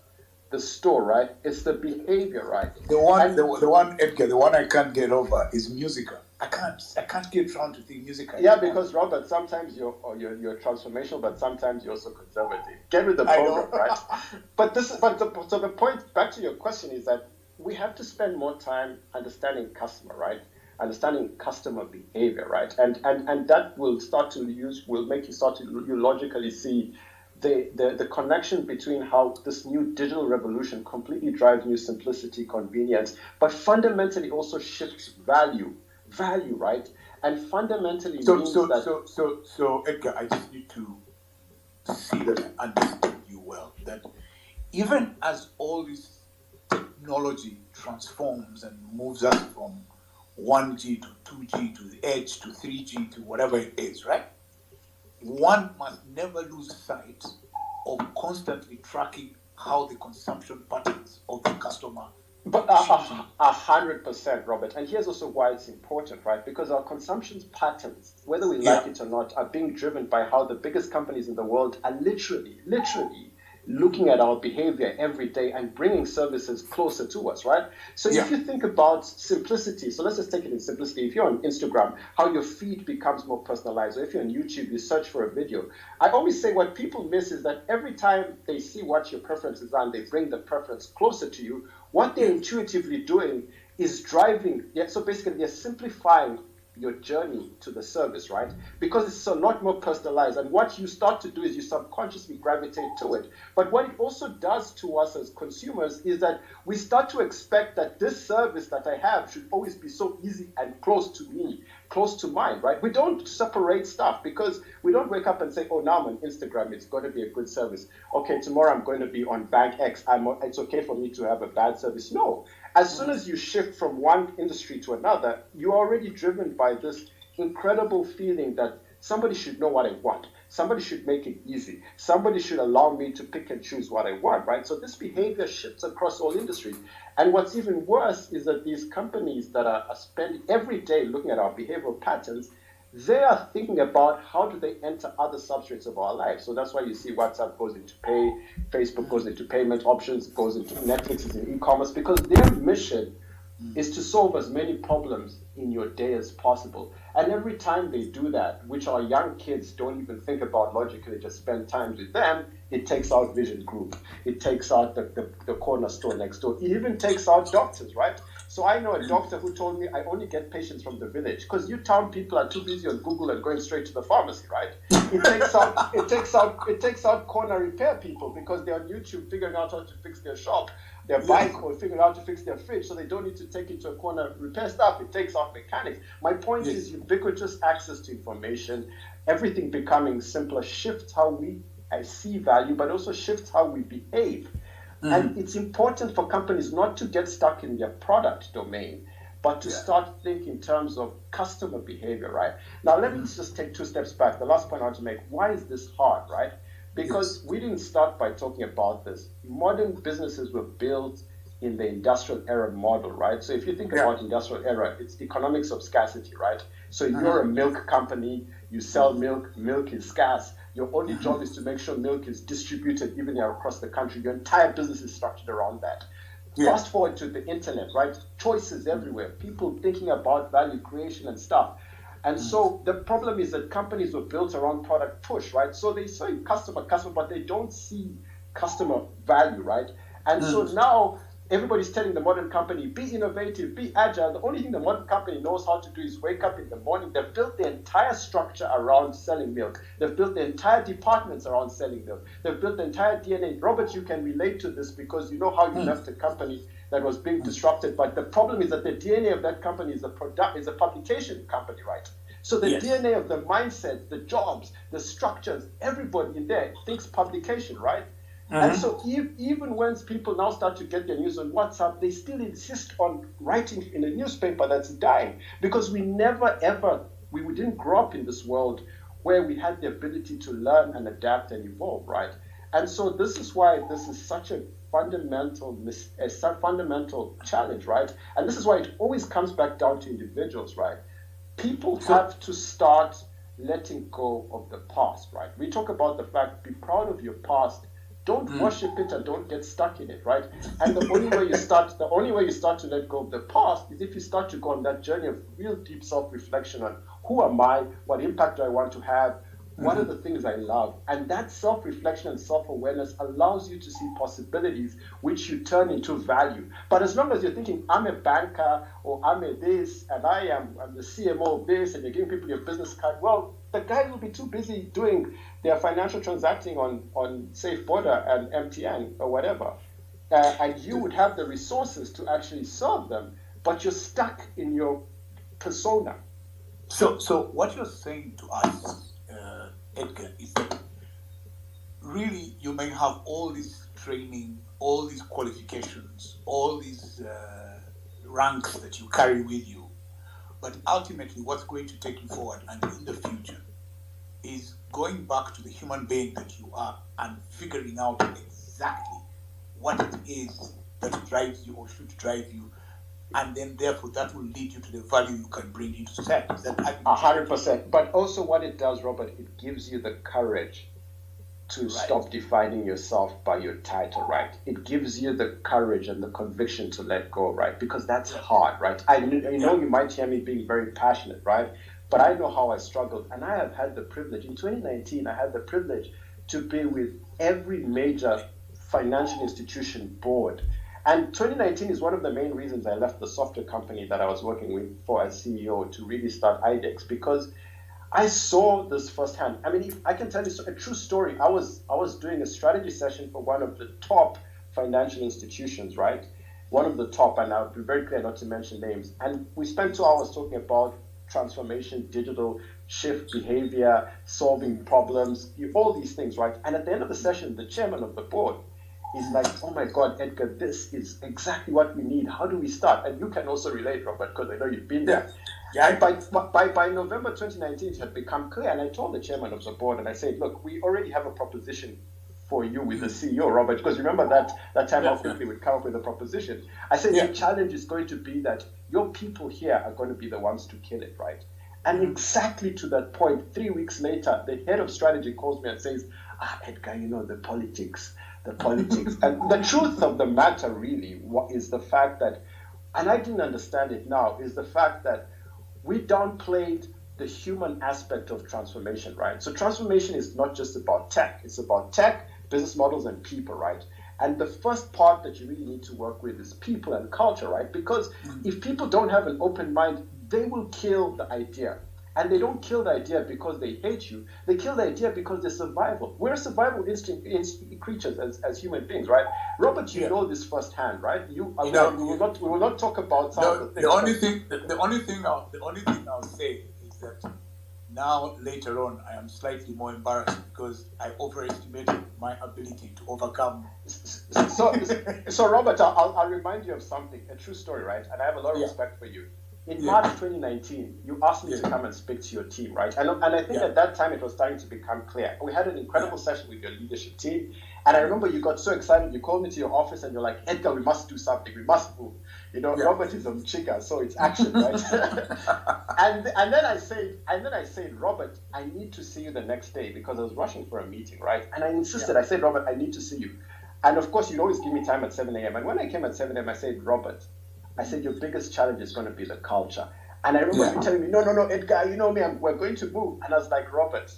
the store, right? It's the behavior, right? The one, Edgar, the one I can't get over is musical. I can't get around to the musical. Yeah, because Robert, sometimes you're transformational, but sometimes you're also conservative. Get with the program, right? But the point, back to your question, is that we have to spend more time understanding customer, right? Understanding customer behavior, right? And that will make you start to you logically see the connection between how this new digital revolution completely drives new simplicity, convenience, but fundamentally also shifts value, right? And fundamentally So Edgar, I just need to see that I understood you well. That even as all this technology transforms and moves us from 1G to 2G to the edge to 3G to whatever it is, right? One must never lose sight of constantly tracking how the consumption patterns of the customer. But 100%, Robert. And here's also why it's important, right? Because our consumption patterns, whether we like it or not, are being driven by how the biggest companies in the world are literally looking at our behavior every day and bringing services closer to us, right? So if you think about simplicity, so let's just take it in simplicity. If you're on Instagram, how your feed becomes more personalized, or if you're on YouTube, you search for a video. I always say what people miss is that every time they see what your preferences are and they bring the preference closer to you, what they're intuitively doing is driving, so basically they're simplifying your journey to the service, right? Because it's a lot more personalized. And what you start to do is you subconsciously gravitate to it. But what it also does to us as consumers is that we start to expect that this service that I have should always be so easy and close to me, close to mine, right? We don't separate stuff because we don't wake up and say, oh, now I'm on Instagram, it's going to be a good service. Okay, tomorrow I'm going to be on Bank X, it's okay for me to have a bad service. No. As soon as you shift from one industry to another, you're already driven by this incredible feeling that somebody should know what I want. Somebody should make it easy. Somebody should allow me to pick and choose what I want, right? So this behavior shifts across all industries. And what's even worse is that these companies that are spending every day looking at our behavioral patterns, they are thinking about how do they enter other substrates of our life. So that's why you see WhatsApp goes into pay, Facebook goes into payment options, goes into Netflix is in e-commerce, because their mission is to solve as many problems in your day as possible. And every time they do that, which our young kids don't even think about logically, just spend time with them, it takes out Vision Group. It takes out the corner store next door. It even takes out doctors, right? So I know a doctor who told me I only get patients from the village because you town people are too busy on Google and going straight to the pharmacy, right? It takes out corner repair people because they're on YouTube figuring out how to fix their shop, their bike, or figuring out how to fix their fridge, so they don't need to take it to a corner repair stuff. It takes out mechanics. My point is ubiquitous access to information, everything becoming simpler shifts how we see value, but also shifts how we behave. And it's important for companies not to get stuck in their product domain, but to start thinking in terms of customer behavior, right? Now, let me just take 2 steps back. The last point I want to make, why is this hard, right? Because we didn't start by talking about this. Modern businesses were built in the industrial era model, right? So if you think about industrial era, it's economics of scarcity, right? So you're a milk company, you sell milk, milk is scarce. Your only job is to make sure milk is distributed even across the country. Your entire business is structured around that. Fast forward to the internet, right? Choices everywhere. People thinking about value creation and stuff. And so the problem is that companies were built around product push, right? So they say customer, but they don't see customer value, right? And so now everybody's telling the modern company, be innovative, be agile. The only thing the modern company knows how to do is wake up in the morning. They've built their entire structure around selling milk. They've built their entire departments around selling milk. They've built the entire DNA. Robert, you can relate to this because you know how you left a company that was being disrupted. But the problem is that the DNA of that company is a publication company, right? So the DNA of the mindset, the jobs, the structures, everybody in there thinks publication, right? And so even when people now start to get their news on WhatsApp, they still insist on writing in a newspaper that's dying because we never ever, we didn't grow up in this world where we had the ability to learn and adapt and evolve, right? And so this is why this is such a fundamental challenge, right? And this is why it always comes back down to individuals, right? People have to start letting go of the past, right? We talk about the fact, be proud of your past, Don't worship it and don't get stuck in it, right? And the only way you start to let go of the past is if you start to go on that journey of real deep self-reflection on who am I, what impact do I want to have, what are the things I love? And that self-reflection and self-awareness allows you to see possibilities which you turn into value. But as long as you're thinking, I'm a banker or I'm a this and I'm the CMO of this, and you're giving people your business card, well, the guys will be too busy doing their financial transacting on Safe Border and MTN or whatever. And you would have the resources to actually serve them, but you're stuck in your persona. So what you're saying to us, Edgar, is that really you may have all this training, all these qualifications, all these ranks that you carry with you, but ultimately what's going to take you forward and in the future is going back to the human being that you are and figuring out exactly what it is that drives you or should drive you, and then therefore that will lead you to the value you can bring into society. 100%. But also what it does, Robert, it gives you the courage to stop defining yourself by your title, right? It gives you the courage and the conviction to let go, right? Because that's hard, right? I know you might hear me being very passionate, right? But I know how I struggled, and I have had the privilege. In 2019, I had the privilege to be with every major financial institution board. And 2019 is one of the main reasons I left the software company that I was working with for as CEO to really start IDEX, because I saw this firsthand. I mean, I can tell you a true story. I was doing a strategy session for one of the top financial institutions, right? One of the top, and I'll be very clear not to mention names. And we spent 2 hours talking about transformation, digital shift behavior, solving problems, all these things, right? And at the end of the session, the chairman of the board is like, oh my God, Edgar, this is exactly what we need. How do we start? And you can also relate, Robert, because I know you've been there. Yeah. And by November 2019, it had become clear. And I told the chairman of the board, and I said, look, we already have a proposition for you with the CEO, Robert, because remember that time how quickly we'd come up with a proposition. I said, the challenge is going to be that your people here are going to be the ones to kill it, right? And exactly to that point, 3 weeks later, the head of strategy calls me and says, Edgar, the politics. And the truth of the matter really is the fact that, and I didn't understand it now, is the fact that we downplayed the human aspect of transformation, right? So transformation is not just about tech. It's about tech, business models, and people, right? And the first part that you really need to work with is people and culture, right? Because if people don't have an open mind, they will kill the idea. And they don't kill the idea because they hate you. They kill the idea because they're survival. We're survival instinct creatures as human beings, right? Robert, you know this firsthand, right? We will not talk about some of the things. The only thing I'll say is that now later on I am slightly more embarrassed because I overestimated my ability to overcome. So Robert, I'll remind you of something, a true story, right? And I have a lot of respect for you. In March 2019, you asked me to come and speak to your team, right? And I think at that time it was starting to become clear. We had an incredible session with your leadership team. And I remember you got so excited. You called me to your office and you're like, Edgar, we must do something. We must move. Robert is a chica, so it's action, right? and then I said, Robert, I need to see you the next day because I was rushing for a meeting, right? And I insisted. I said, Robert, I need to see you. And of course, you'd always give me time at 7 a.m. And when I came at 7 a.m., I said, Robert, your biggest challenge is going to be the culture. And I remember you telling me, no, Edgar, you know me, we're going to move. And I was like, Robert,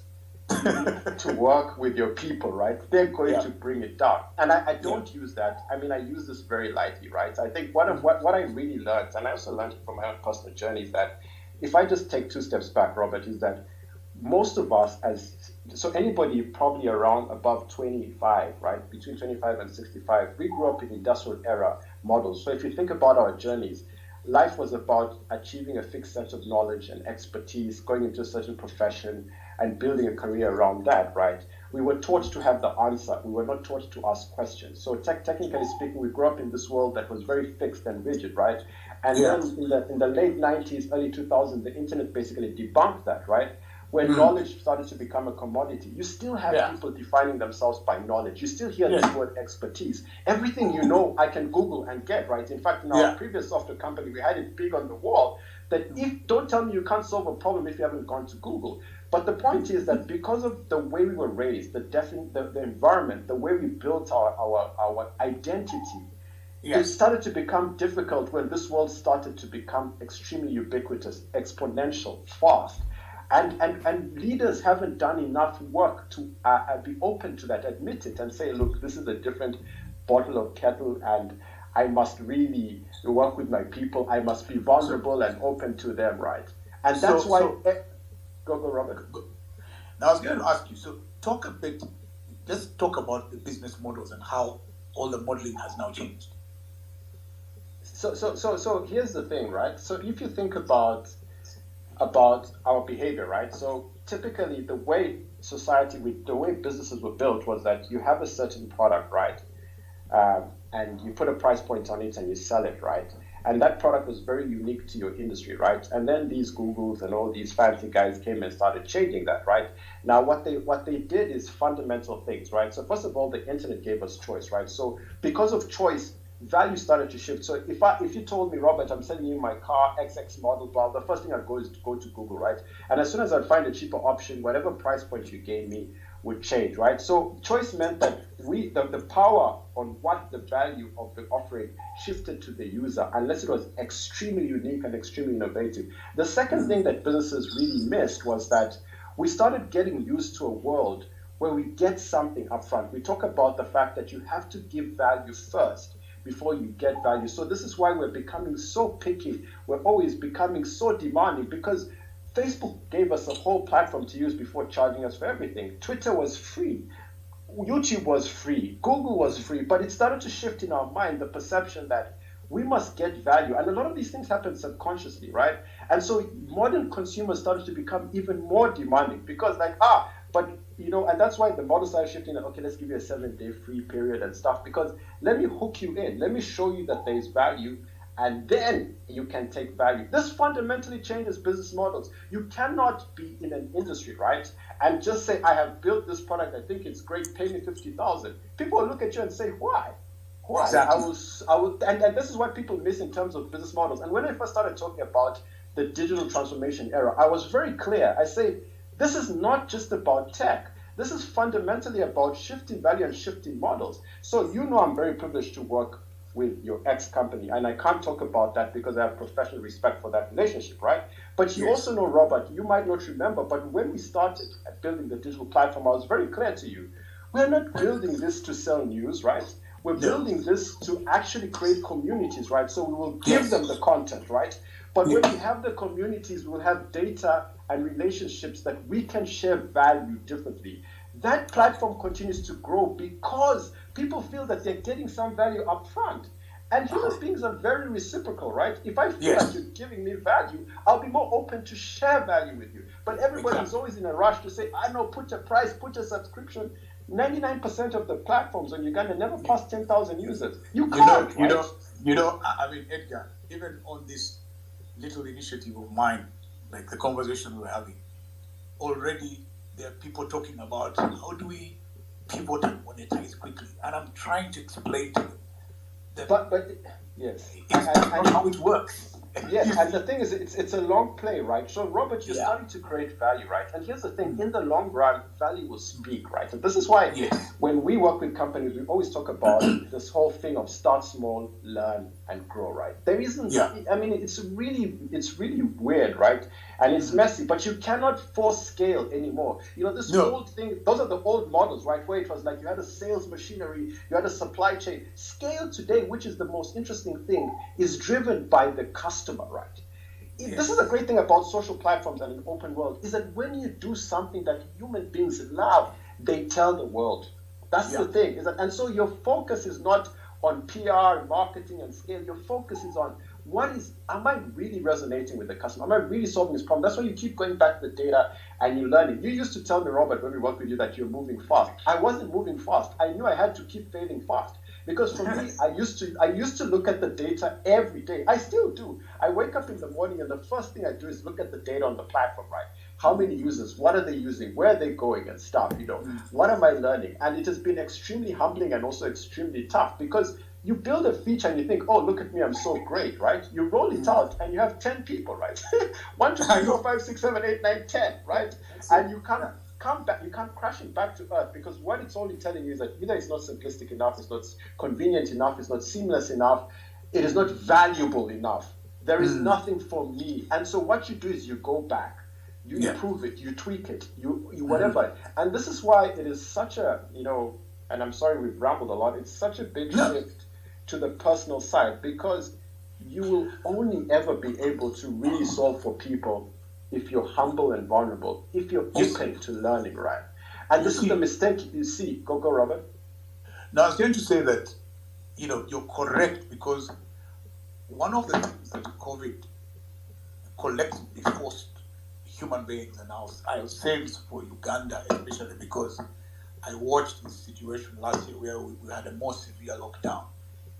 you need to work with your people, right? They're going to bring it down. And I don't use that. I mean, I use this very lightly, right? I think what I really learned, and I also learned it from my own personal journey, is that if I just take 2 steps back, Robert, is that most of us so anybody probably around above 25, right? Between 25 and 65, we grew up in industrial era models. So if you think about our journeys, life was about achieving a fixed set of knowledge and expertise, going into a certain profession and building a career around that, right? We were taught to have the answer. We were not taught to ask questions. So technically speaking, we grew up in this world that was very fixed and rigid, right? And then in the late 90s, early 2000s, the internet basically debunked that, right? When knowledge started to become a commodity, you still have people defining themselves by knowledge. You still hear this word expertise. Everything you know, I can Google and get, right? In fact, in our previous software company, we had it big on the wall that don't tell me you can't solve a problem if you haven't gone to Google. But the point is that because of the way we were raised, the environment, the way we built our identity, it started to become difficult when this world started to become extremely ubiquitous, exponential, fast. And leaders haven't done enough work to be open to that, admit it, and say, look, this is a different bottle of kettle, and I must really work with my people. I must be vulnerable and open to them, right? And that's why... Go, Robert. Now, I was going to ask you, so let's talk about the business models and how all the modeling has now changed. So here's the thing, right? So if you think about our behavior, right? So typically the way businesses were built was that you have a certain product, right? And you put a price point on it and you sell it, right? And that product was very unique to your industry, right? And then these Googles and all these fancy guys came and started changing that, right? Now, what they did is fundamental things, right? So first of all, the internet gave us choice, right? So because of choice, value started to shift. So if you told me, Robert, I'm selling you my car XX model, well, the first thing I'd go is to go to Google, right? And as soon as I'd find a cheaper option, whatever price point you gave me would change, right? So choice meant that the power on what the value of the offering shifted to the user, unless it was extremely unique and extremely innovative. The second thing that businesses really missed was that we started getting used to a world where we get something upfront. We talk about the fact that you have to give value first before you get value. So this is why we're becoming so picky. We're always becoming so demanding, because Facebook gave us a whole platform to use before charging us for everything. Twitter was free. YouTube was free. Google was free. But it started to shift in our mind the perception that we must get value. And a lot of these things happen subconsciously, right? And so modern consumers started to become even more demanding, because and that's why the model started shifting. That, okay, let's give you a 7-day free period and stuff, because let me hook you in. Let me show you that there is value, and then you can take value. This fundamentally changes business models. You cannot be in an industry, right, and just say, I have built this product, I think it's great, pay me 50,000. People will look at you and say, why? Why? Exactly. And this is what people miss in terms of business models. And when I first started talking about the digital transformation era, I was very clear. I said, this is not just about tech. This is fundamentally about shifting value and shifting models. So I'm very privileged to work with your ex-company, and I can't talk about that because I have professional respect for that relationship, right? But you also know, Robert, you might not remember, but when we started at building the digital platform, I was very clear to you. We're not building this to sell news, right? We're building this to actually create communities, right? So we will give them the content, right? But when we have the communities, we will have data and relationships that we can share value differently. That platform continues to grow because people feel that they're getting some value up front. And human beings are very reciprocal, right? If I feel like you're giving me value, I'll be more open to share value with you. But everybody's always in a rush to say, I know, put a price, put a subscription. 99% of the platforms in Uganda never pass 10,000 users. You can't, I mean, Edgar, even on this little initiative of mine, like the conversation we're having, already there are people talking about how do we pivot and monetize quickly. And I'm trying to explain to them that yes, it's not how it works. Yes, and the thing is, it's a long play, right? So, Robert, you're starting to create value, right? And here's the thing, in the long run, value will speak, right? And this is why when we work with companies, we always talk about this whole thing of start small, learn, and grow, right? There isn't, I mean, it's really weird, right? And it's messy, but you cannot force scale anymore. This old thing, those are the old models, right? Where it was like you had a sales machinery, you had a supply chain. Scale today, which is the most interesting thing, is driven by the customer, right? This is the great thing about social platforms and an open world, is that when you do something that human beings love, they tell the world. That's the thing. And so your focus is not on PR, marketing, and scale. Your focus is on am I really resonating with the customer? Am I really solving this problem? That's why you keep going back to the data and you learn it. You used to tell me, Robert, when we worked with you, that you're moving fast. I wasn't moving fast. I knew I had to keep failing fast. Because for me, I used to look at the data every day. I still do. I wake up in the morning and the first thing I do is look at the data on the platform, right? How many users? What are they using? Where are they going and stuff, What am I learning? And it has been extremely humbling and also extremely tough, because You build a feature and you think, oh, look at me, I'm so great, right? You roll it out and you have 10 people, right? 1, 2, 3, 4, 5, 6, 7, 8, 9, 10, right? And you can't come back, you can't crash it back to earth, because what it's only telling you is that either it's not simplistic enough, it's not convenient enough, it's not seamless enough, it is not valuable enough. There is nothing for me. And so what you do is you go back, you improve it, you tweak it, you whatever. And this is why it is such a, and I'm sorry we've rambled a lot, it's such a big shift to the personal side, because you will only ever be able to really solve for people if you're humble and vulnerable, if you're open to learning, right? And this is the mistake you see. Go, Robert. Now, I was going to say that, you're correct, because one of the things that COVID collectively forced human beings, and I'll say this for Uganda especially, because I watched this situation last year where we had a more severe lockdown,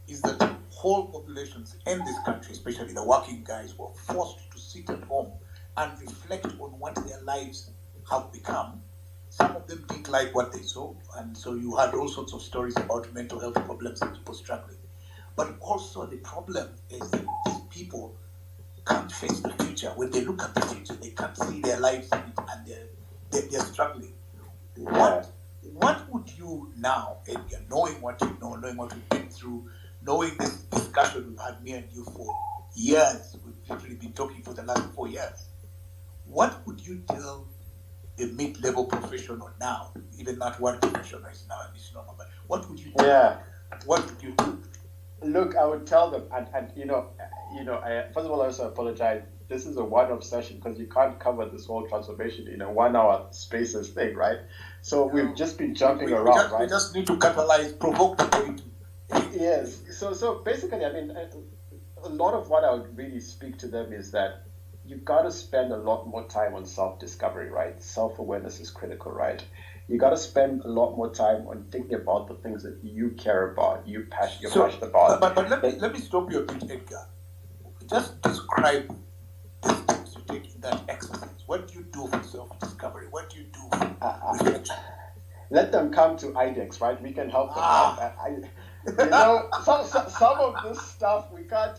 is that whole populations in this country, especially the working guys, were forced to sit at home and reflect on what their lives have become. Some of them didn't like what they saw, and so you had all sorts of stories about mental health problems and people struggling. But also the problem is that these people can't face the future. When they look at the future, they can't see their lives in it, and they're struggling. What would you now, Edgar, knowing what you know, knowing what we've been through, knowing this discussion we've had, me and you, for years, we've literally been talking for the last 4 years, what would you tell a mid-level professional now, even not one professional is now a misnomer, but what would you do? What would you do? Look, I would tell them, and first of all, I also apologize. This is a one-off session because you can't cover this whole transformation in a 1-hour spaces thing, right? So we've just been jumping around, right? We just need to catalyze, provoke the point. Yes. So basically, I mean, a lot of what I would really speak to them is that you've got to spend a lot more time on self-discovery, right? Self-awareness is critical, right? You got to spend a lot more time on thinking about the things that you care about, you're passionate about. But let me stop you a bit, Edgar. Just describe the steps you take in that exercise. What do you do for self-discovery? What do you do for reflection? Let them come to IDEX, right? We can help them. Some of this stuff we can't.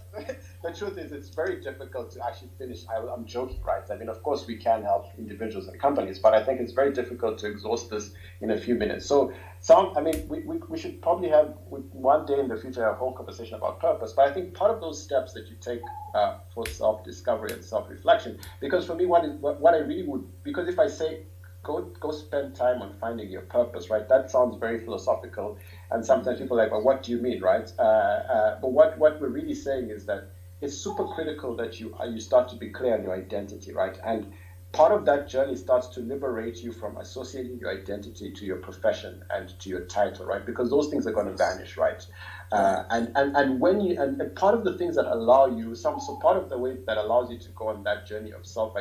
The truth is, it's very difficult to actually finish. I'm joking, right? I mean, of course, we can help individuals and companies, but I think it's very difficult to exhaust this in a few minutes. So, we should probably have one day in the future a whole conversation about purpose. But I think part of those steps that you take for self-discovery and self-reflection, because for me, what I really would, because if I say go spend time on finding your purpose, right? That sounds very philosophical, and sometimes people are like, well, what do you mean, right? But what we're really saying is that it's super critical that you start to be clear on your identity, right? And part of that journey starts to liberate you from associating your identity to your profession and to your title, right? Because those things are going to vanish, right? And when you and part of the things that allow you so part of the way that allows you to go on that journey of self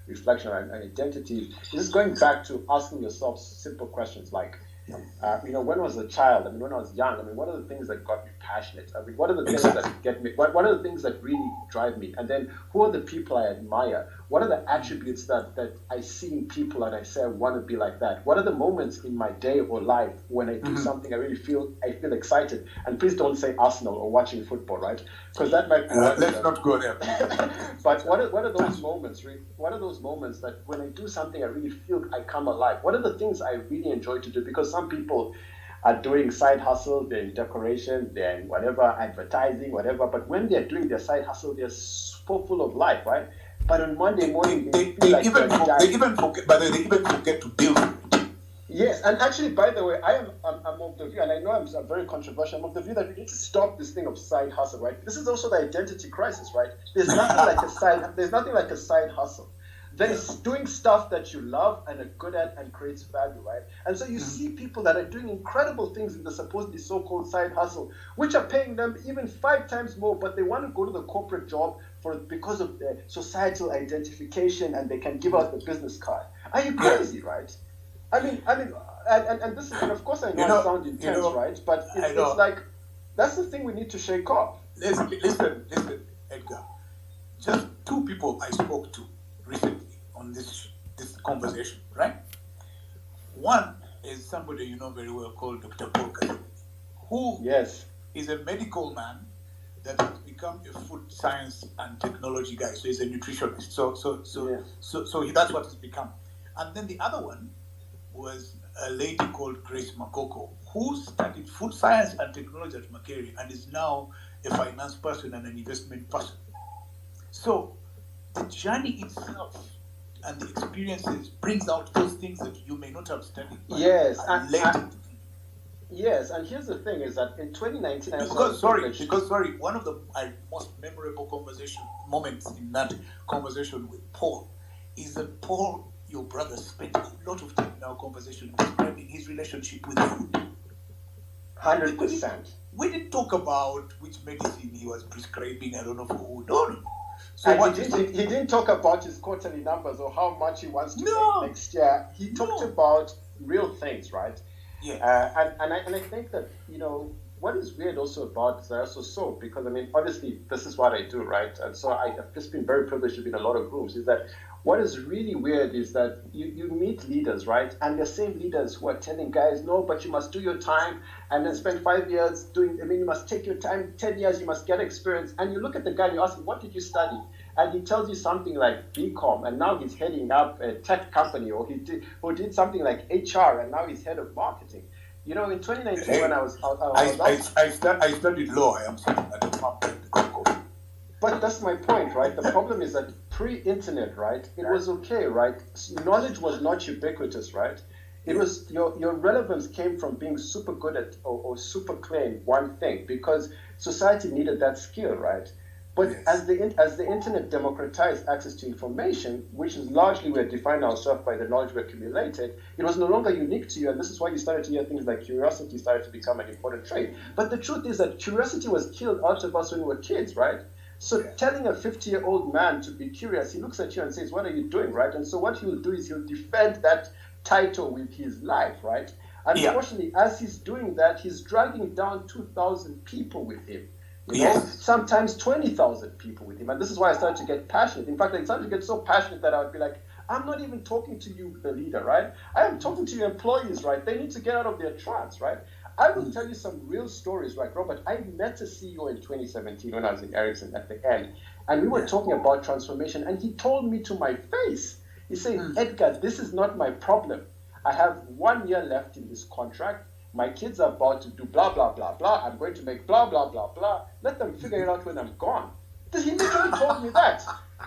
reflection and identity is going back to asking yourself simple questions like, when I was a child, when I was young, what are the things that got me passionate? What are the things that get me? What are the things that really drive me? And then who are the people I admire? What are the attributes that I see in people and I say I want to be like that? What are the moments in my day or life when I do something I really feel excited? And please don't say Arsenal or watching football, right? Because that might be let's not go there. But what are those moments? What are those moments that when I do something I really feel I come alive? What are the things I really enjoy to do? Because some people are doing side hustles, they're in decoration, they're in whatever, advertising, whatever. But when they're doing their side hustle, they're so full of life, right? But on Monday morning, they even forget to build. Yes, and actually, by the way, I'm of the view, and I know I'm very controversial. I'm of the view that we need to stop this thing of side hustle, right? This is also the identity crisis, right? There's nothing like a side. There's nothing like a side hustle. There's doing stuff that you love and are good at and creates value, right? And so you see people that are doing incredible things in the supposedly so-called side hustle, which are paying them even 5 times more, but they want to go to the corporate job because of their societal identification, and they can give out the business card. Are you crazy, right? I mean, and this is, and of course I know I sound intense, right? But it's like, that's the thing we need to shake off. Listen, Edgar. Just 2 people I spoke to recently on this conversation, right? One is somebody you know very well called Dr. Kasenene, who is a medical man that has become a food science and technology guy. So he's a nutritionist. That's what he's become. And then the other one was a lady called Grace Makoko, who studied food science and technology at Makerere and is now a finance person and an investment person. So the journey itself and the experiences brings out those things that you may not have studied. Yes, yes, and here's the thing: is that in 2019, one of the most memorable moments in that conversation with Paul is that Paul, your brother, spent a lot of time in our conversation describing his relationship with food. 100%. We didn't talk about which medicine he was prescribing. I don't know for who. No. So he didn't talk about his quarterly numbers or how much he wants to make next year. He talked about real things, right? Yeah. And I think that, what is weird also about this, I also saw, because obviously this is what I do, right? And so I've just been very privileged to be in a lot of rooms, is that what is really weird is that you meet leaders, right? And the same leaders who are telling guys, no, but you must do your time and then spend 5 years you must take your time, 10 years, you must get experience. And you look at the guy and you ask him, what did you study? And he tells you something like BCom, and now he's heading up a tech company, or he did something like HR, and now he's head of marketing. In 2019, when I studied law. I am sitting at the pump. But that's my point, right? The problem is that pre-internet, right, it was okay, right? Knowledge was not ubiquitous, right? It was your relevance came from being super good at or super clear in one thing, because society needed that skill, right? But as the internet democratized access to information, which is largely we define ourselves by the knowledge we accumulated, it was no longer unique to you, and this is why you started to hear things like curiosity started to become an important trait. But the truth is that curiosity was killed out of us when we were kids, right? So telling a 50-year-old man to be curious, he looks at you and says, what are you doing, right? And so what he'll do is he'll defend that title with his life, right? Unfortunately, as he's doing that, he's dragging down 2,000 people with him. Sometimes 20,000 people with him. And this is why I started to get passionate. In fact, I started to get so passionate that I would be like, I'm not even talking to you, the leader, right? I am talking to your employees, right? They need to get out of their trance, right? I will tell you some real stories, right, Robert? I met a CEO in 2017 when I was in Ericsson at the end, and we were talking about transformation, and he told me to my face, he said, Edgar, this is not my problem. I have 1 year left in this contract. My kids are about to do blah, blah, blah, blah. I'm going to make blah, blah, blah, blah. Let them figure it out when I'm gone. He literally told me that.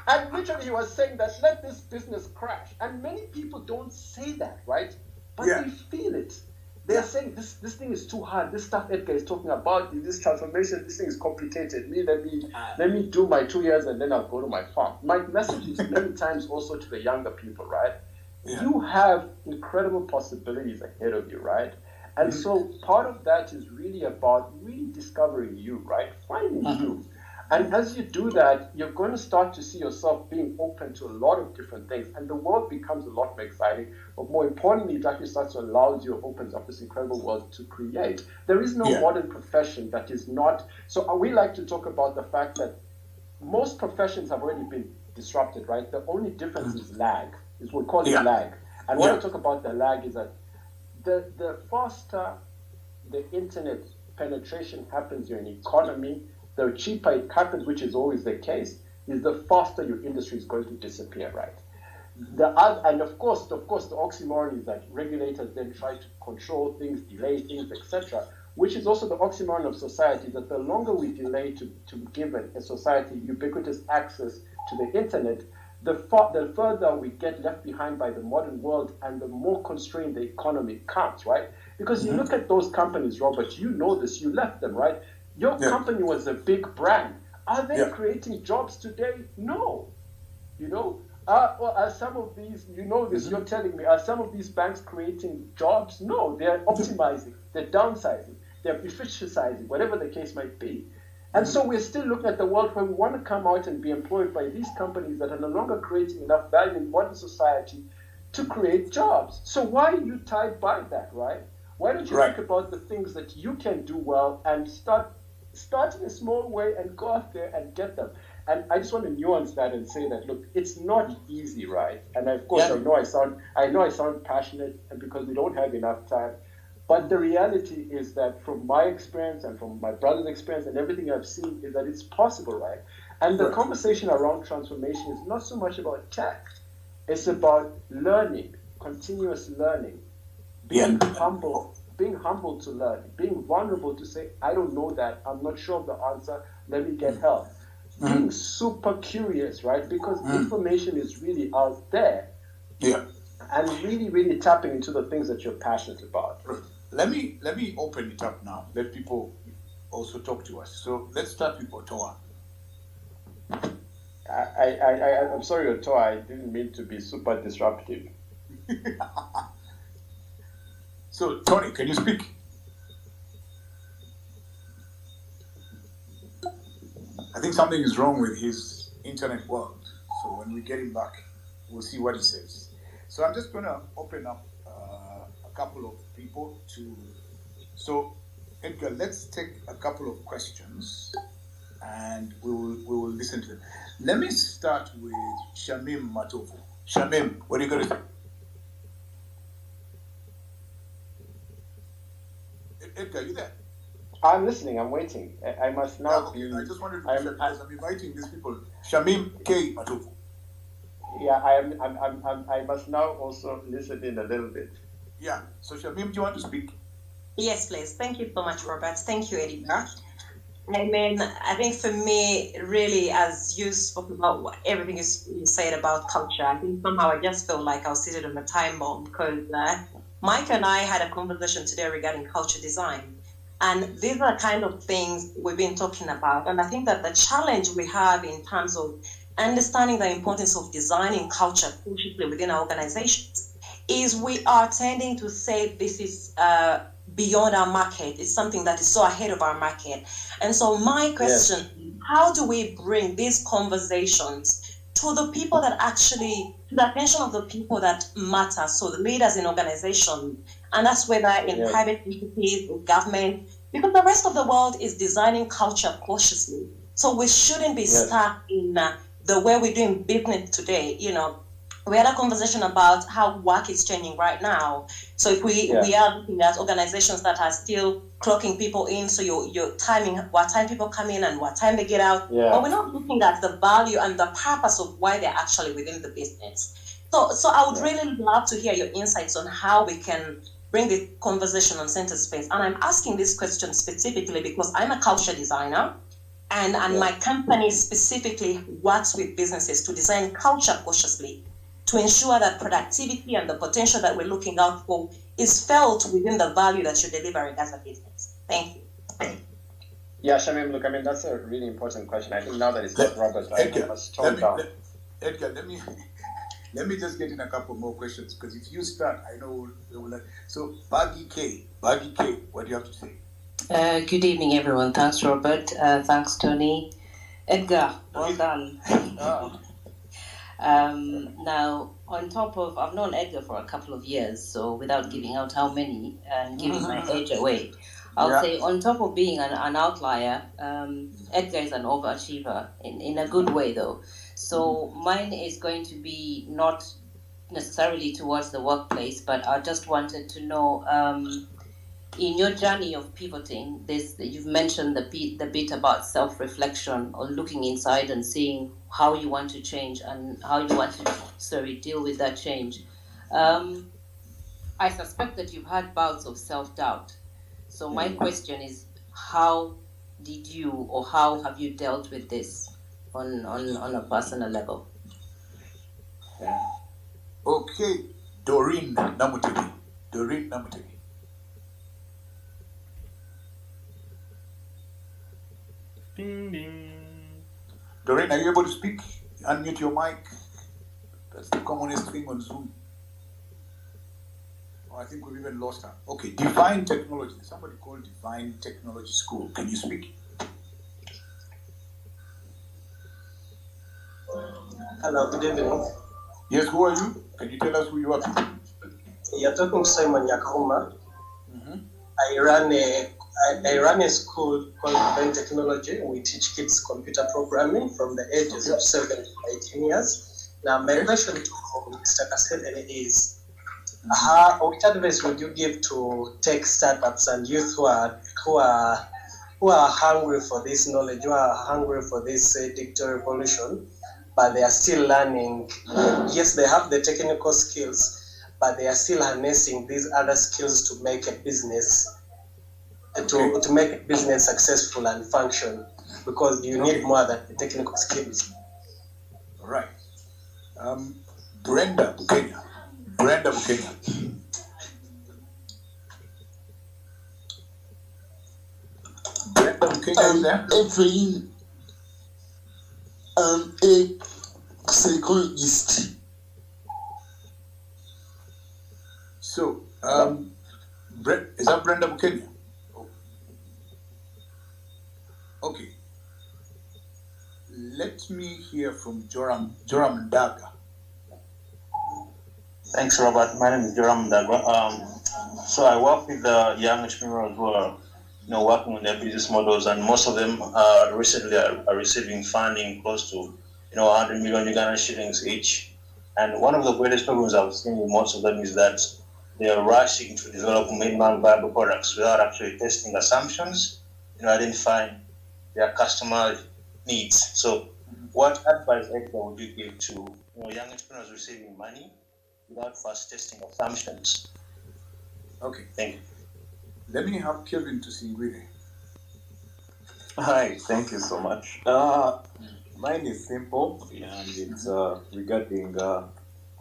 And literally he was saying that, let this business crash. And many people don't say that, right? But they feel it. They're saying this thing is too hard. This stuff Edgar is talking about, this transformation, this thing is complicated. Let me do my 2 years and then I'll go to my farm. My message is many times also to the younger people, right? Yeah. You have incredible possibilities ahead of you, right? And so part of that is really about really discovering you, right? Finding you. And as you do that, you're going to start to see yourself being open to a lot of different things. And the world becomes a lot more exciting. But more importantly, it actually starts to allow you, opens up this incredible world to create. There is no modern profession that is not. So we like to talk about the fact that most professions have already been disrupted, right? The only difference is lag. We call it lag. And when I talk about the lag is that the faster the internet penetration happens in an economy, the cheaper it happens, which is always the case, is the faster your industry is going to disappear, right? And of course, the oxymoron is that regulators then try to control things, delay things, etc., which is also the oxymoron of society, that the longer we delay to give a society ubiquitous access to the internet, the further we get left behind by the modern world and the more constrained the economy becomes, right? Because you look at those companies, Robert, you know this, you left them, right? Your company was a big brand. Are they creating jobs today? No. Are some of these, this, you're telling me, are some of these banks creating jobs? No, they're optimizing, they're downsizing, they're efficientizing, whatever the case might be. And so we're still looking at the world where we want to come out and be employed by these companies that are no longer creating enough value in modern society to create jobs. So why are you tied by that, right? Why don't you think about the things that you can do well and start in a small way and go out there and get them? And I just want to nuance that and say that, look, it's not easy, right? And of course, I know I sound passionate, and because we don't have enough time. But the reality is that from my experience and from my brother's experience and everything I've seen is that it's possible, right? And the conversation around transformation is not so much about tech. It's about learning, continuous learning, being humble to learn, being vulnerable to say, I don't know that, I'm not sure of the answer, let me get help. Being super curious, right? Because information is really out there. Yeah. And really, really tapping into the things that you're passionate about. Let me open it up now. Let people also talk to us. So let's start with Otoa. I'm sorry, Otoa, I didn't mean to be super disruptive. So, Tony, can you speak? I think something is wrong with his internet world. So when we get him back, we'll see what he says. So I'm just going to open up a couple of people to... So, Edgar, let's take a couple of questions and we will listen to them. Let me start with Shamim Matovu. Shamim, what are you going to say? Edgar, are you there? I'm listening. I'm waiting. I must now be. I just wanted to because I'm inviting these people. Shamim K. Matovu. Yeah, I must now also listen in a little bit. Yeah. So Shamim, do you want to speak? Yes, please. Thank you so much, Robert. Thank you, Edgar. I mean, I think for me, really, as you spoke about everything you said about culture, I think somehow I just felt like I was seated on a time bomb because Mike and I had a conversation today regarding culture design. And these are the kind of things we've been talking about. And I think that the challenge we have in terms of understanding the importance of designing culture consciously within our organizations is we are tending to say this is beyond our market. It's something that is so ahead of our market. And so my question, how do we bring these conversations to the people that actually, to the attention of the people that matter, so the leaders in organizations, and that's whether in private entities or government, because the rest of the world is designing culture cautiously. So we shouldn't be stuck in the way we're doing business today. You know, we had a conversation about how work is changing right now. So if we are looking at organizations that are still clocking people in, so you're timing what time people come in and what time they get out, but we're not looking at the value and the purpose of why they're actually within the business. So I would really love to hear your insights on how we can bring the conversation on center space. And I'm asking this question specifically because I'm a culture designer, and my company specifically works with businesses to design culture cautiously, to ensure that productivity and the potential that we're looking out for is felt within the value that you're delivering as a business. Thank you. Yeah, Shamim, look, I mean, that's a really important question. I think now that it's got Robert, I must tone down. Edgar, let me just get in a couple more questions, because if you start, I know they will like. So, Baggy K, what do you have to say? Good evening, everyone. Thanks, Robert. Thanks, Tony. Edgar, well done. Now, on top of, I've known Edgar for a couple of years, so without giving out how many and giving my age away, I'll say on top of being an outlier, Edgar is an overachiever in a good way, though. So mine is going to be not necessarily towards the workplace, but I just wanted to know, in your journey of pivoting, you've mentioned the bit about self-reflection or looking inside and seeing how you want to change and how you want to deal with that change. I suspect that you've had bouts of self-doubt. So my question is, how did you or how have you dealt with this on a personal level? Okay, Doreen Namutegi. Ding, ding. Doreen, are you able to speak? Unmute your mic. That's the commonest thing on Zoom. Oh, I think we've even lost her. Okay, Divine Technology. Somebody called Divine Technology School. Can you speak? Hello, good evening. Yes, who are you? Can you tell us who you are? You're talking to Simon Yakahuma. I run a school called Divine Technology. We teach kids computer programming from the ages of 7 to 18 years. Now, my question to Mr. Kasenene is, Which advice would you give to tech startups and youth who are hungry for this knowledge, who are hungry for this digital revolution, but they are still learning? Yes, they have the technical skills, but they are still harnessing these other skills to make a business, to make a business successful and function, because you need more than the technical skills. All right. Brenda Bukenya. Brenda Bukenya. Brenda Bukenya is there? I'm a psychologist. So, is that Brenda Bukenya? Oh. Okay. Let me hear from Joram Ndaga. Thanks, Robert. My name is Joram Ndaga. So I work with young entrepreneurs who are, working on their business models, and most of them recently are receiving funding close to, 100 million Ugandan shillings each. And one of the greatest problems I've seen with most of them is that they are rushing to develop minimum viable products without actually testing assumptions, identifying their customer needs. So, what advice, Edgar, would you give to young entrepreneurs receiving money without first testing assumptions? Okay. Thank you. Let me have Kevin to Singwire. Hi, thank you so much. Mine is simple, and it's regarding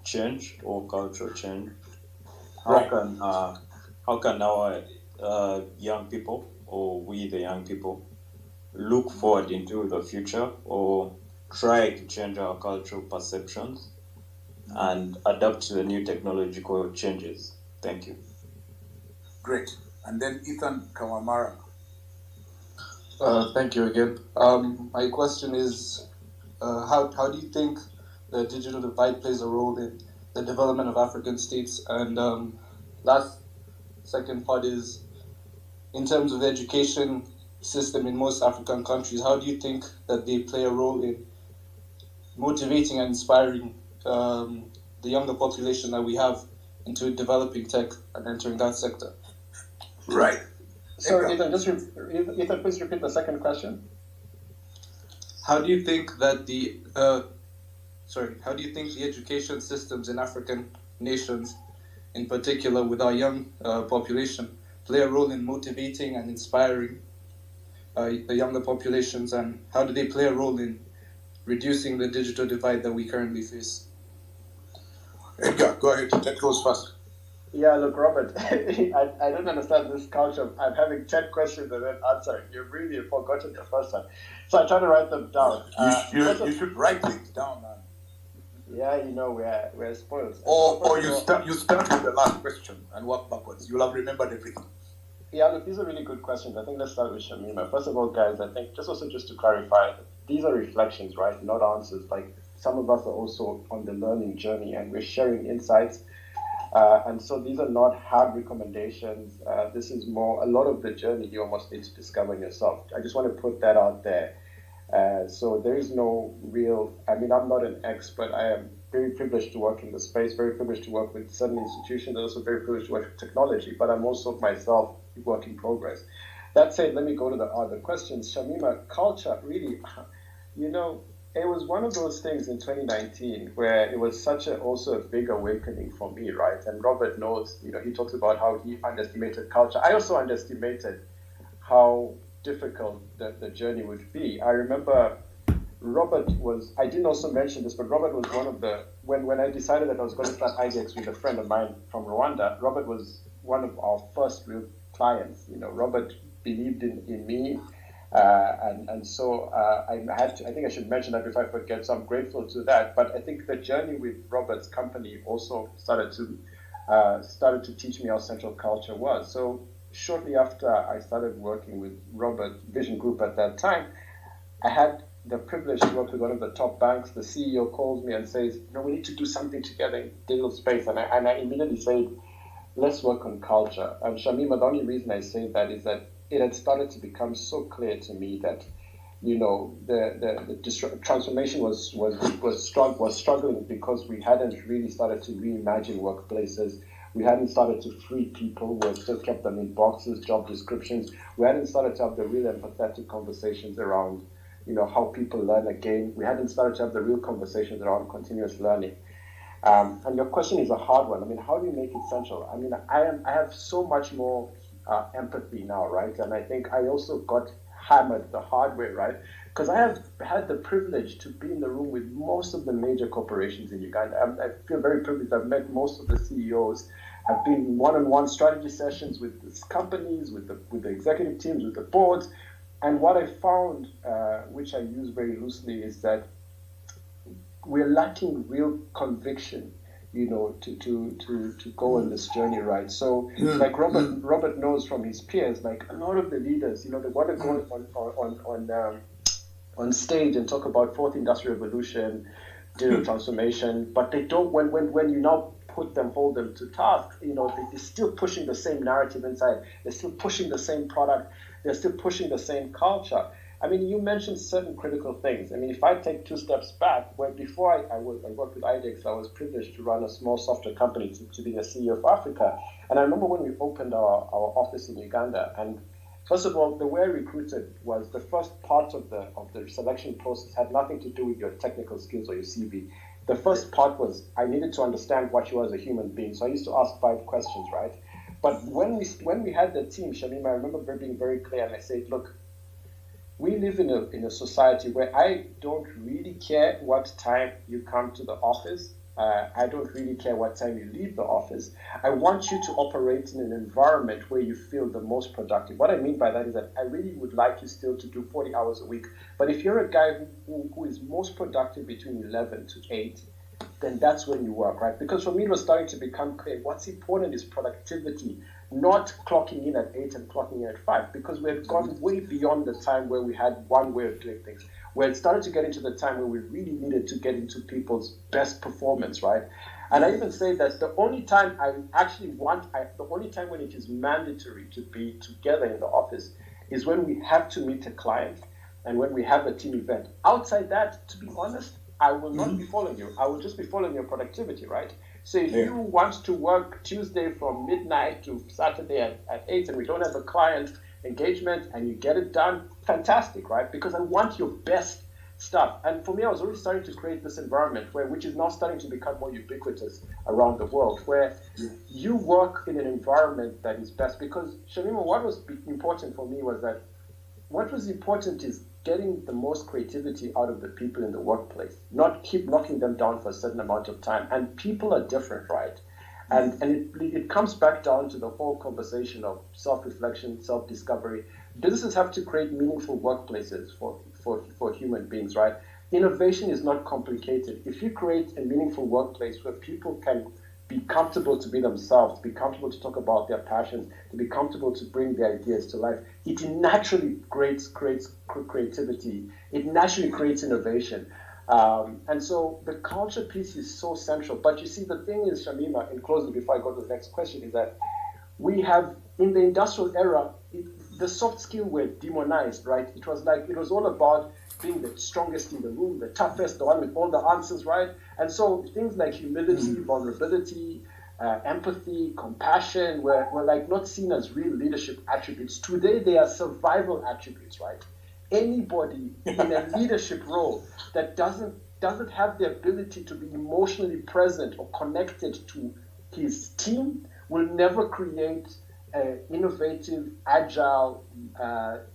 change or cultural change. How can our young people, or we the young people, look forward into the future or try to change our cultural perceptions and adapt to the new technological changes? Thank you. Great. And then Ethan Kawamara. Thank you again. My question is, how do you think the digital divide plays a role in the development of African states? And second part is, in terms of the education system in most African countries, how do you think that they play a role in motivating and inspiring the younger population that we have into developing tech and entering that sector? Right. Sorry, Ethan, Ethan, please repeat the second question. How do you think that how do you think the education systems in African nations, in particular with our young population, play a role in motivating and inspiring the younger populations, and how do they play a role in reducing the digital divide that we currently face? Edgar, go ahead. That goes first. Yeah, look, Robert, I don't understand this culture. I'm having 10 questions and then answering. You've really forgotten the first one. So I try to write them down. You should write things down, man. Yeah, we're spoiled. Or you start with the last question and work backwards. You'll have remembered everything. Yeah, look, these are really good questions. I think let's start with Shamima. First of all, guys, I think just to clarify, these are reflections, right? Not answers. Like, some of us are also on the learning journey and we're sharing insights. And so these are not hard recommendations. This is more, a lot of the journey you almost need to discover yourself. I just want to put that out there. So there is no real, I'm not an expert. I am very privileged to work in the space, very privileged to work with certain institutions, also very privileged to work with technology, but I'm also myself a work in progress. That said, let me go to the other questions. Shamima, culture, really, it was one of those things in 2019 where it was also a big awakening for me, right? And Robert knows, he talks about how he underestimated culture. I also underestimated how difficult the journey would be. I remember I didn't also mention this, but Robert was one of when I decided that I was going to start IDX with a friend of mine from Rwanda, Robert was one of our first real clients. Robert believed in me. And so I think I should mention that before I forget, so I'm grateful to that. But I think the journey with Robert's company also started to teach me how central culture was. So shortly after I started working with Robert Vision Group at that time, I had the privilege to work with one of the top banks. The CEO calls me and says, we need to do something together in digital space. And I immediately said, let's work on culture. And Shamima, the only reason I say that is that it had started to become so clear to me that, the transformation was struggling because we hadn't really started to reimagine workplaces. We hadn't started to free people. We still kept them in boxes, job descriptions. We hadn't started to have the real empathetic conversations around, how people learn again. We hadn't started to have the real conversations around continuous learning. And your question is a hard one. I mean, how do you make it central? I mean, I have so much more empathy now, right? And I think I also got hammered the hard way, right? Because I have had the privilege to be in the room with most of the major corporations in Uganda. I feel very privileged. I've met most of the CEOs. I've been in one-on-one strategy sessions with these companies, with the executive teams, with the boards. And what I found, which I use very loosely, is that we're lacking real conviction, to go on this journey, right? So, like Robert knows from his peers, like a lot of the leaders, they want to go on stage and talk about fourth industrial revolution, digital transformation, but they don't. When you now hold them to task, they're still pushing the same narrative inside. They're still pushing the same product. They're still pushing the same culture. I mean, you mentioned certain critical things. I mean, if I take 2 steps back, where before I worked with IDEX, I was privileged to run a small software company, to be the CEO of Africa. And I remember when we opened our office in Uganda, and first of all, the way I recruited was the first part of the selection process had nothing to do with your technical skills or your CV. The first part was I needed to understand what you are as a human being. So I used to ask 5 questions, right? But when we had the team, Shamima, I remember being very clear, and I said, look, we live in a society where I don't really care what time you come to the office. I don't really care what time you leave the office. I want you to operate in an environment where you feel the most productive. What I mean by that is that I really would like you still to do 40 hours a week. But if you're a guy who is most productive between 11 to 8, then that's when you work, right? Because for me, it was starting to become clear. What's important is productivity, not clocking in at 8 and clocking in at 5, because we had gone way beyond the time where we had one way of doing things. Where it started to get into the time where we really needed to get into people's best performance, right? And I even say that the only time the only time when it is mandatory to be together in the office is when we have to meet a client and when we have a team event. Outside that, to be honest, I will not be following you. I will just be following your productivity, right? So if you want to work Tuesday from midnight to Saturday at 8 and we don't have a client engagement and you get it done, fantastic, right? Because I want your best stuff. And for me, I was already starting to create this environment which is now starting to become more ubiquitous around the world, where you work in an environment that is best. Because, Shamima, what was important for me was that what was important is getting the most creativity out of the people in the workplace, not keep knocking them down for a certain amount of time. And people are different, right? And it comes back down to the whole conversation of self-reflection, self-discovery. Businesses have to create meaningful workplaces for human beings, right? Innovation is not complicated. If you create a meaningful workplace where people can be comfortable to be themselves, be comfortable to talk about their passions, to be comfortable to bring their ideas to life, it naturally creates creativity. It naturally creates innovation. And so the culture piece is so central. But you see, the thing is, Shamima, in closing, before I go to the next question, is that we have, in the industrial era, the soft skills were demonized, right? It was all about being the strongest in the room, the toughest, the one with all the answers, right? And so things like humility, vulnerability, empathy, compassion were like not seen as real leadership attributes. Today, they are survival attributes, right? Anybody in a leadership role that doesn't have the ability to be emotionally present or connected to his team will never create innovative, agile,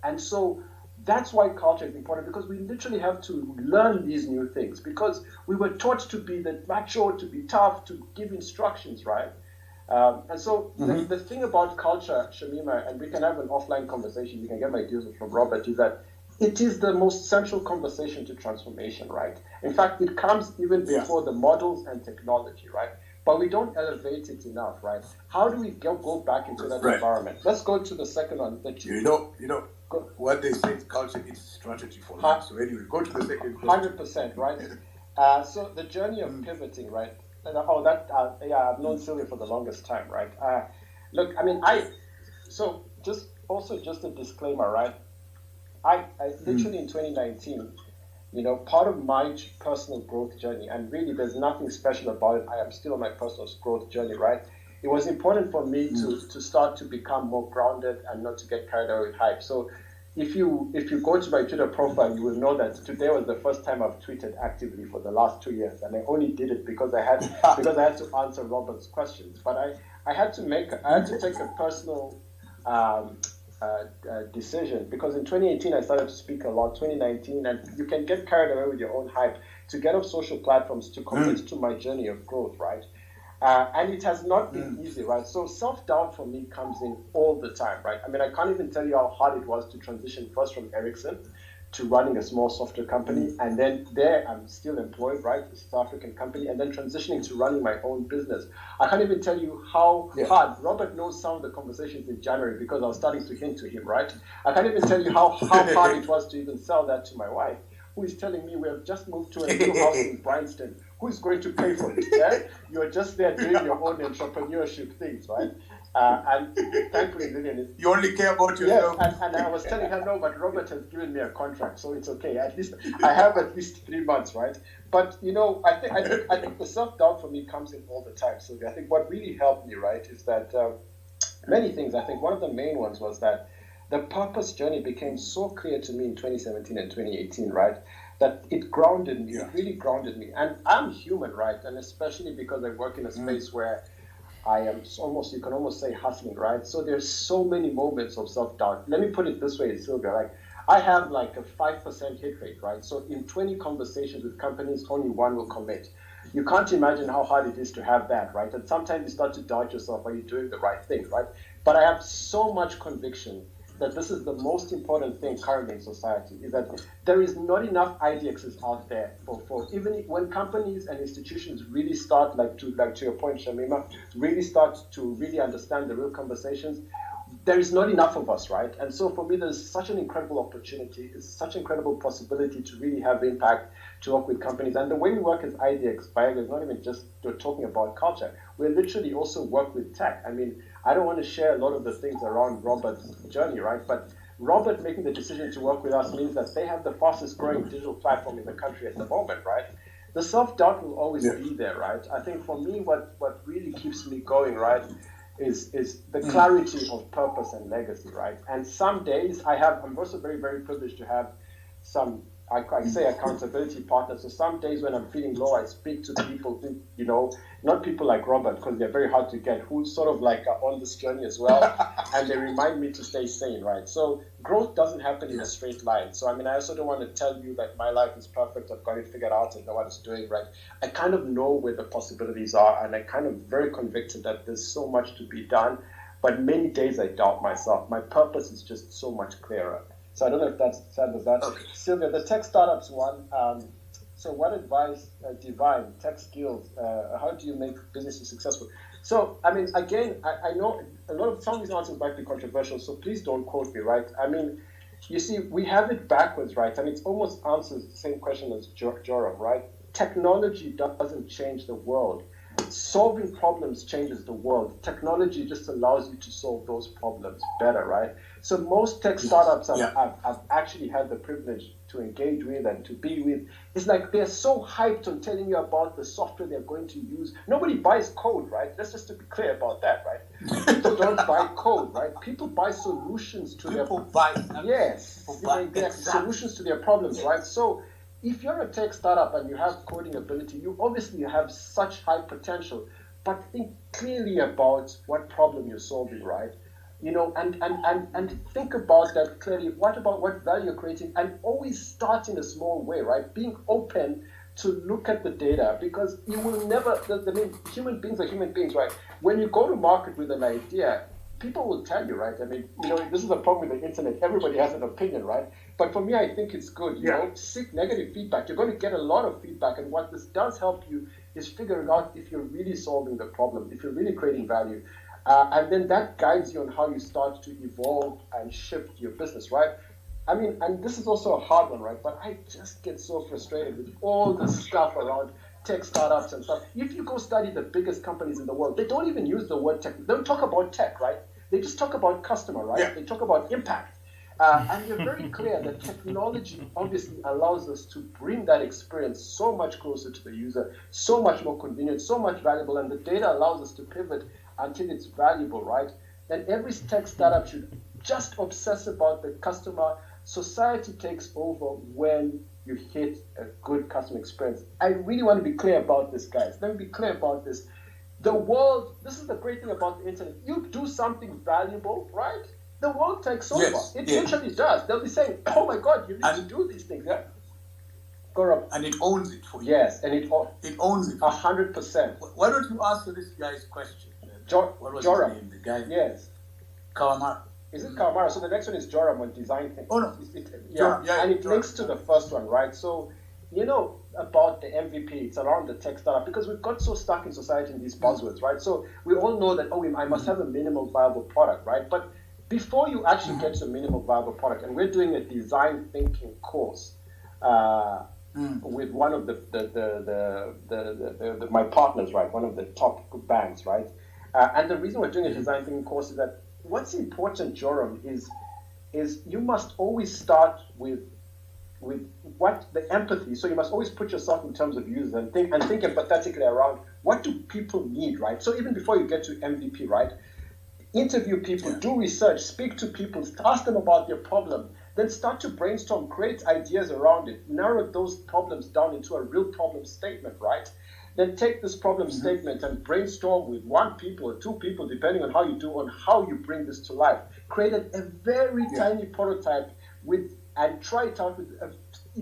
and so that's why culture is important, because we literally have to learn these new things, because we were taught to be the macho, to be tough, to give instructions, right? And so the thing about culture, Shamima, and we can have an offline conversation, you can get my views from Robert, is that it is the most central conversation to transformation, right? In fact, it comes even before the models and technology, right? But we don't elevate it enough, right? How do we go back into that environment? Let's go to the second one. What they say is culture is strategy for life. So anyway, go to the second question. 100%, right? So the journey of pivoting, right? I've known Sylvia for the longest time, right? Look, I mean, just a disclaimer, right? I literally in 2019, part of my personal growth journey, and really there's nothing special about it, I am still on my personal growth journey, right? it was important for me to start to become more grounded and not to get carried away with hype. So if you go to my Twitter profile, you will know that today was the first time I've tweeted actively for the last 2 years, and I only did it because I had to answer Robert's questions. But I had to take a personal decision, because in 2018 I started to speak a lot, 2019, and you can get carried away with your own hype to get off social platforms to commit to my journey of growth, right? And it has not been easy, right? So self-doubt for me comes in all the time, right? I mean, I can't even tell you how hard it was to transition first from Ericsson to running a small software company, and then there I'm still employed, right? A South African company, and then transitioning to running my own business. I can't even tell you how hard. Robert knows some of the conversations in January because I was starting to hint to him, right? I can't even tell you how hard it was to even sell that to my wife, who is telling me we have just moved to a new house in Bryanston. Who is going to pay for it? Yeah? You're just there doing your own entrepreneurship things, right? And thankfully, Lillian, you only care about yourself. Yes, and I was telling her, no, but Robert has given me a contract, so it's okay. At least I have at least 3 months, right? But I think the self-doubt for me comes in all the time. So I think what really helped me, right, is that many things. I think one of the main ones was that the purpose journey became so clear to me in 2017 and 2018, right? That it grounded me. It really grounded me. And I'm human, right? And especially because I work in a space where I am you can almost say hustling, right? So there's so many moments of self-doubt. Let me put it this way, Sylvia, like I have like a 5% hit rate, right? So in 20 conversations with companies, only one will commit. You can't imagine how hard it is to have that, right? And sometimes you start to doubt yourself, are you doing the right thing, right? But I have so much conviction that this is the most important thing currently in society, is that there is not enough IDXs out there for even when companies and institutions really start, like to your point, Shamima, really start to really understand the real conversations, there is not enough of us, right? And so for me, there's such an incredible opportunity, it's such an incredible possibility to really have impact, to work with companies. And the way we work as IDX, Viagra, is not even just talking about culture. We literally also work with tech. I mean, I don't want to share a lot of the things around Robert's journey, right? But Robert making the decision to work with us means that they have the fastest growing digital platform in the country at the moment, right? The self-doubt will always be there, right? I think for me, what really keeps me going, right, is the clarity of purpose and legacy, right? And some days I'm also very, very privileged to have some, I say accountability partners. So some days when I'm feeling low, I speak to people who, not people like Robert, because they're very hard to get, who sort of like are on this journey as well. And they remind me to stay sane, right? So growth doesn't happen in a straight line. So, I mean, I also don't want to tell you that my life is perfect, I've got it figured out and know what it's doing, right? I kind of know where the possibilities are, and I kind of very convicted that there's so much to be done. But many days I doubt myself. My purpose is just so much clearer. So I don't know if that was that. Okay. Sylvia, the tech startups one. So what advice, Divine, tech skills, how do you make businesses successful? So, I mean, again, I know some of these answers might be controversial, so please don't quote me, right? I mean, you see, we have it backwards, right? And it almost answers the same question as Joram, right? Technology doesn't change the world. Solving problems changes the world. Technology just allows you to solve those problems better, right? So most tech startups I've actually had the privilege to engage with and to be with. It's like they're so hyped on telling you about the software they're going to use. Nobody buys code, right? Let's just to be clear about that, right? People don't buy code, right? People buy solutions to solutions to their problems, right? So if you're a tech startup and you have coding ability, you obviously have such high potential, but think clearly about what problem you're solving, right? And think about that clearly. What about what value you're creating? And always start in a small way, right? Being open to look at the data, because you will never, human beings are human beings, right? When you go to market with an idea, people will tell you, right? I mean, this is a problem with the internet. Everybody has an opinion, right? But for me, I think it's good. Seek negative feedback. You're going to get a lot of feedback. And what this does help you is figuring out if you're really solving the problem, if you're really creating value. And then that guides you on how you start to evolve and shift your business, right? I mean, and this is also a hard one, right? But I just get so frustrated with all the stuff around tech startups and stuff. If you go study the biggest companies in the world, they don't even use the word tech. They don't talk about tech, right? They just talk about customer, right? Yeah. They talk about impact. And you're very clear that technology obviously allows us to bring that experience so much closer to the user, so much more convenient, so much valuable, and the data allows us to pivot until it's valuable, right? Then every tech startup should just obsess about the customer. Society takes over when you hit a good customer experience. I really want to be clear about this, guys. Let me be clear about this. The world, this is the great thing about the internet. You do something valuable, right? The world takes over. It literally does. They'll be saying, oh my God, you need to do these things. Yeah? And it owns it for you. Yes, and it owns it. 100%. Why don't you answer this guy's question? What was Joram. his name? The guy? Yes. Kawamara. Is it Kawamara? So the next one is Joram on design thinking. Oh, no. And it links to the first one, right? So, about the MVP, it's around the tech startup, because we've got so stuck in society in these buzzwords, right? So we all know that, I must have a minimal viable product, right? But before you actually get to a minimal viable product, and we're doing a design thinking course with one of my partners, right? One of the top banks, right? And the reason we're doing a design thinking course is that what's important, Joram, is you must always start with what the empathy. So you must always put yourself in terms of users and think empathetically around what do people need, right? So even before you get to MVP, right? Interview people, do research, speak to people, ask them about their problem, then start to brainstorm, create ideas around it, narrow those problems down into a real problem statement, right? Then take this problem statement and brainstorm with one people or two people, depending on how you do, on how you bring this to life. Create a very tiny prototype and try it out with,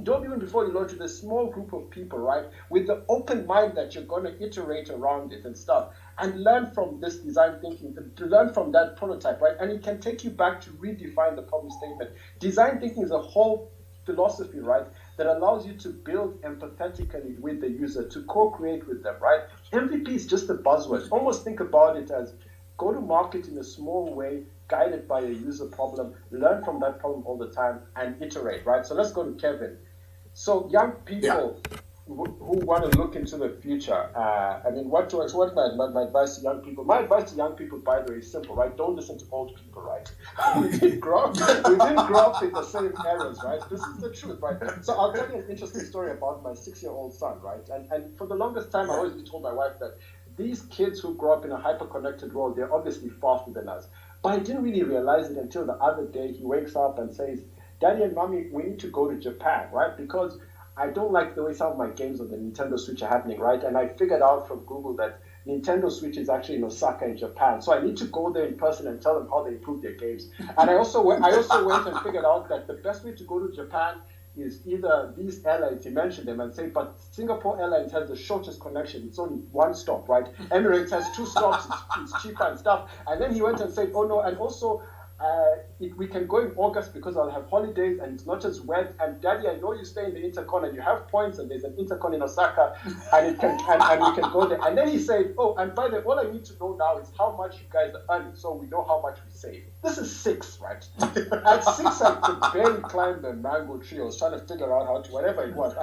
don't even before you launch, with a small group of people, right? With the open mind that you're going to iterate around it and stuff, and learn from this design thinking, to learn from that prototype, right? And it can take you back to redefine the problem statement. Design thinking is a whole philosophy, right, that allows you to build empathetically with the user, to co-create with them, right? MVP is just a buzzword. Almost think about it as go to market in a small way, guided by a user problem, learn from that problem all the time, and iterate, right? So let's go to Kevin. So young people who want to look into the future, what's my advice to young people? My advice to young people, by the way, is simple, right? Don't listen to old people, right? we didn't grow up in the same eras, right? This is the truth, right? So I'll tell you an interesting story about my 6-year-old son, right? And for the longest time, I always told my wife that these kids who grow up in a hyper-connected world, they're obviously faster than us. But I didn't really realize it until the other day. He wakes up and says, Daddy and Mommy, we need to go to Japan, right? Because I don't like the way some of my games on the Nintendo Switch are happening, right? And I figured out from Google that Nintendo Switch is actually in Osaka in Japan. So I need to go there in person and tell them how they improve their games. And I also went and figured out that the best way to go to Japan is either these airlines, he mentioned them, and say, but Singapore Airlines has the shortest connection. It's only one stop, right? Emirates has 2 stops. It's cheaper and stuff. And then he went and said, oh no, and also we can go in August because I'll have holidays and it's not as wet. And Daddy, I know you stay in the Intercon and you have points and there's an Intercon in Osaka and we can go there. And then he said, oh, and by the way, all I need to know now is how much you guys are earning so we know how much we save. This is 6, right? At 6, I could barely climb the mango tree. I was trying to figure out how to, whatever it was.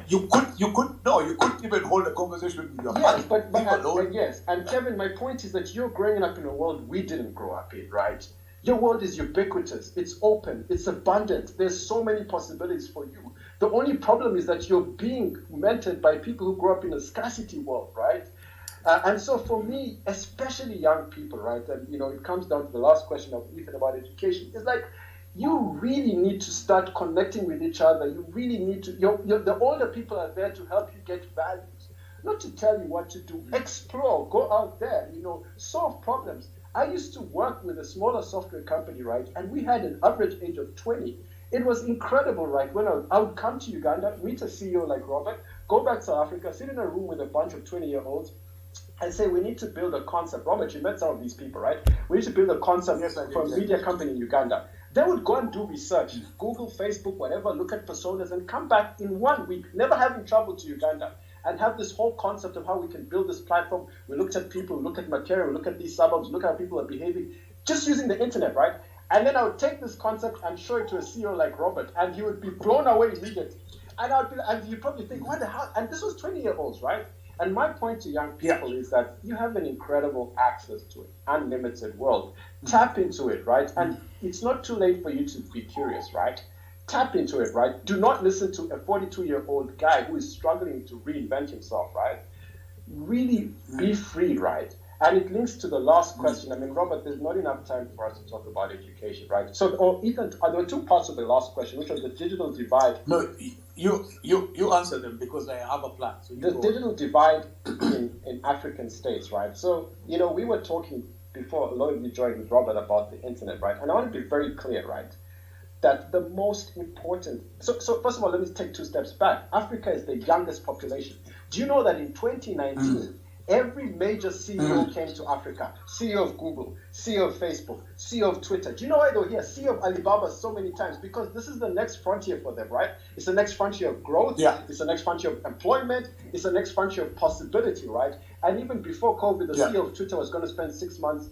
You couldn't even hold a conversation with your father. Yes, and Kevin, my point is that you're growing up in a world we didn't grow up in, right? Your world is ubiquitous, it's open, it's abundant, there's so many possibilities for you. The only problem is that you're being mentored by people who grew up in a scarcity world, right? And so for me, especially young people, right, and it comes down to the last question of Ethan about education, it's like you really need to start connecting with each other. You really need to, the older people are there to help you get values, not to tell you what to do. Explore, go out there, solve problems. I used to work with a smaller software company, right? And we had an average age of 20. It was incredible, right? When I would come to Uganda, meet a CEO like Robert, go back to South Africa, sit in a room with a bunch of 20-year-olds, and say, we need to build a concept. Robert, you met some of these people, right? We need to build a concept for a media company in Uganda. They would go and do research, Google, Facebook, whatever, look at personas, and come back in 1 week, never having traveled to Uganda, and have this whole concept of how we can build this platform. We looked at people, we look at material, we look at these suburbs, look at how people are behaving, just using the internet, right? And then I would take this concept and show it to a CEO like Robert, and he would be blown away immediately. And you'd probably think, what the hell? And this was 20-year-olds, right? And my point to young people is that you have an incredible access to an unlimited world. Tap into it, right? And it's not too late for you to be curious, right? Tap into it, right? Do not listen to a 42-year-old guy who is struggling to reinvent himself, right? Really be free, right? And it links to the last question. I mean, Robert, there's not enough time for us to talk about education, right? So, or Ethan, there were two parts of the last question, which was the digital divide. No, you answer them because I have a plan. So the digital divide in African states, right? So, we were talking before a lot of you joined with Robert about the internet, right? And I want to be very clear, right? That the most important, so first of all, let me take 2 steps back. Africa is the youngest population. Do you know that in 2019, every major CEO came to Africa? CEO of Google, CEO of Facebook, CEO of Twitter. Do you know why they were here? CEO of Alibaba so many times? Because this is the next frontier for them, right? It's the next frontier of growth. Yeah. It's the next frontier of employment. It's the next frontier of possibility, right? And even before COVID, the CEO of Twitter was going to spend 6 months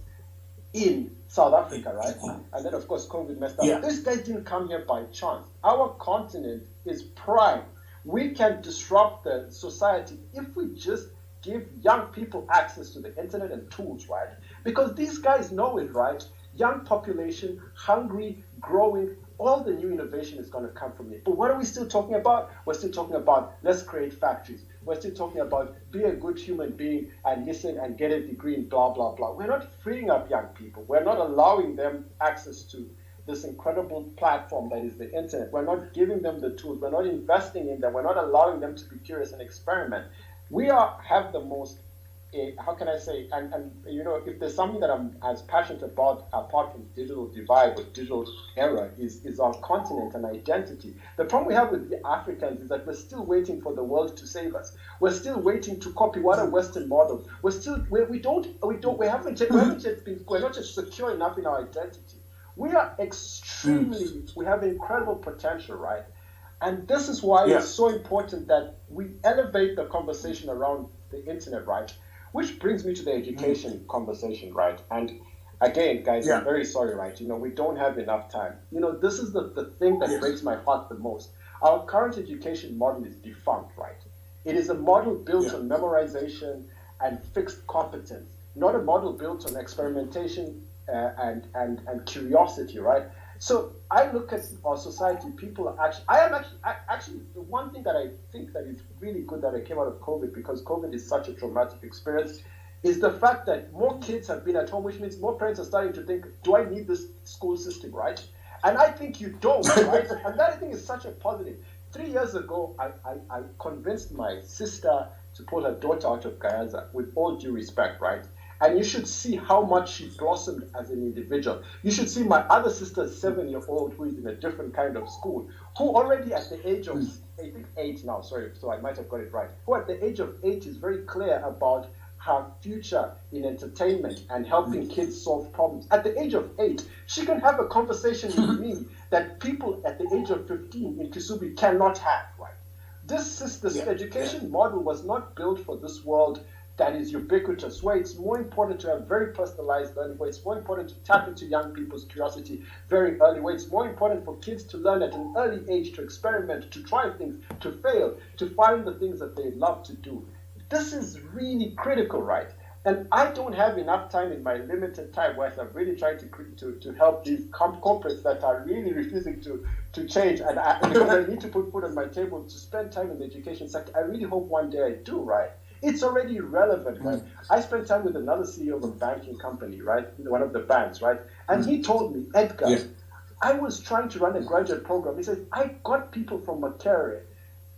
in South Africa, right? And then, of course, COVID messed up. Yeah. These guys didn't come here by chance. Our continent is prime. We can disrupt the society if we just give young people access to the internet and tools, right? Because these guys know it, right? Young population, hungry, growing, all the new innovation is going to come from it. But what are we still talking about? We're still talking about let's create factories. We're still talking about be a good human being and listen and get a degree in blah, blah, blah. We're not freeing up young people. We're not allowing them access to this incredible platform that is the internet. We're not giving them the tools. We're not investing in them. We're not allowing them to be curious and experiment. We have the most, how can I say, and if there's something that I'm as passionate about apart from digital divide or digital era is our continent and identity. The problem we have with the Africans is that we're still waiting for the world to save us. We're still waiting to copy what a Western model. We're not just secure enough in our identity. We are we have incredible potential, right? And this is why it's so important that we elevate the conversation around the internet, right? Which brings me to the education conversation, right? And again, guys, I'm very sorry, right? We don't have enough time. This is the thing that breaks my heart the most. Our current education model is defunct, right? It is a model built on memorization and fixed competence, not a model built on experimentation and curiosity, right? So I look at our society, people are actually, the one thing that I think that is really good that I came out of COVID, because COVID is such a traumatic experience, is the fact that more kids have been at home, which means more parents are starting to think, do I need this school system, right? And I think you don't, right? And that I think is such a positive. 3 years ago, I convinced my sister to pull her daughter out of Gayaza, with all due respect, right? And you should see how much she blossomed as an individual. You should see my other sister, 7-year-old, who is in a different kind of school, who already at the age of, I think 8 now, sorry, so I might have got it right, who at the age of 8 is very clear about her future in entertainment and helping kids solve problems. At the age of 8, she can have a conversation with me that people at the age of 15 in Kisubi cannot have, right? This education model was not built for this world that is ubiquitous, where it's more important to have very personalized learning, where it's more important to tap into young people's curiosity very early, where it's more important for kids to learn at an early age, to experiment, to try things, to fail, to find the things that they love to do. This is really critical, right? And I don't have enough time in my limited time, whereas I'm really trying to help these corporates that are really refusing to change, and because I need to put food on my table, to spend time in the education sector. I really hope one day I do, right? It's already relevant, right? I spent time with another CEO of a banking company, right? One of the banks, right? And he told me, Edgar, I was trying to run a graduate program. He said, I got people from Makerere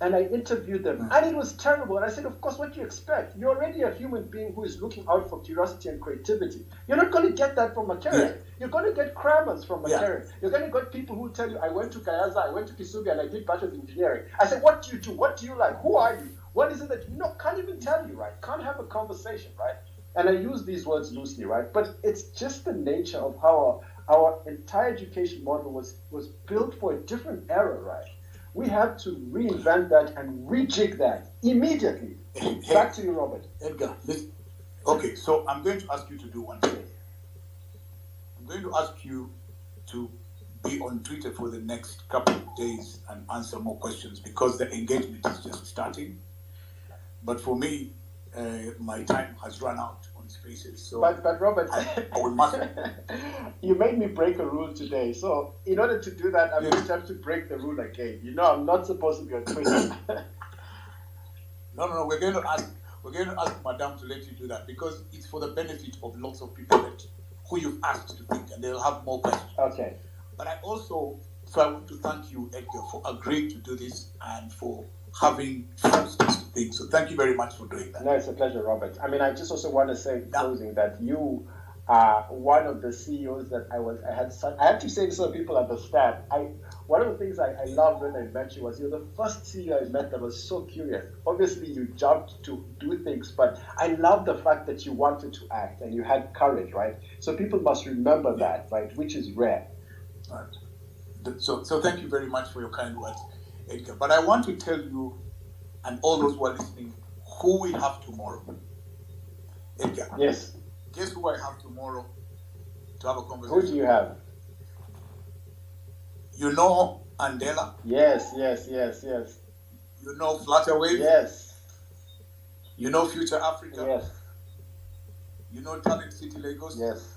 and I interviewed them, and it was terrible. And I said, of course, what do you expect? You're already a human being who is looking out for curiosity and creativity. You're not going to get that from Makerere. You're going to get crammers from Makerere. You're going to get people who tell you, I went to Gayaza, I went to Kisubi, and I did bachelor's engineering. I said, what do you do? What do you like? Who are you? What is it that can't even tell you, right? Can't have a conversation, right? And I use these words loosely, right? But it's just the nature of how our entire education model was built for a different era, right? We have to reinvent that and rejig that immediately. Back to you, Robert. Edgar, listen. Okay, so I'm going to ask you to do one thing. I'm going to ask you to be on Twitter for the next couple of days and answer more questions, because the engagement is just starting. But for me, my time has run out on Spaces. So but Robert, I must. You made me break a rule today. So in order to do that, I'm going to have to break the rule again. I'm not supposed to be on Twitter. No. We're We're going to ask Madame to let you do that because it's for the benefit of lots of people who you've asked to think, and they'll have more questions. Okay. But I want to thank you, Edgar, for agreeing to do this and for having forced us to think. So thank you very much for doing that. No, it's a pleasure, Robert. I mean, I just also want to say in closing that you are one of the CEOs that I had to say so people understand. One of the things I loved when I met you was you're the first CEO I met that was so curious. Obviously, you jumped to do things, but I love the fact that you wanted to act and you had courage, right? So people must remember that, right? Which is rare. Right. So thank you very much for your kind words, Edgar. But I want to tell you and all those who are listening who we have tomorrow. Edgar. Yes. Guess who I have tomorrow to have a conversation? Who do you have? You know Andela? Yes. You know Flutterwave? Yes. You know Future Africa? Yes. You know Talent City Lagos? Yes.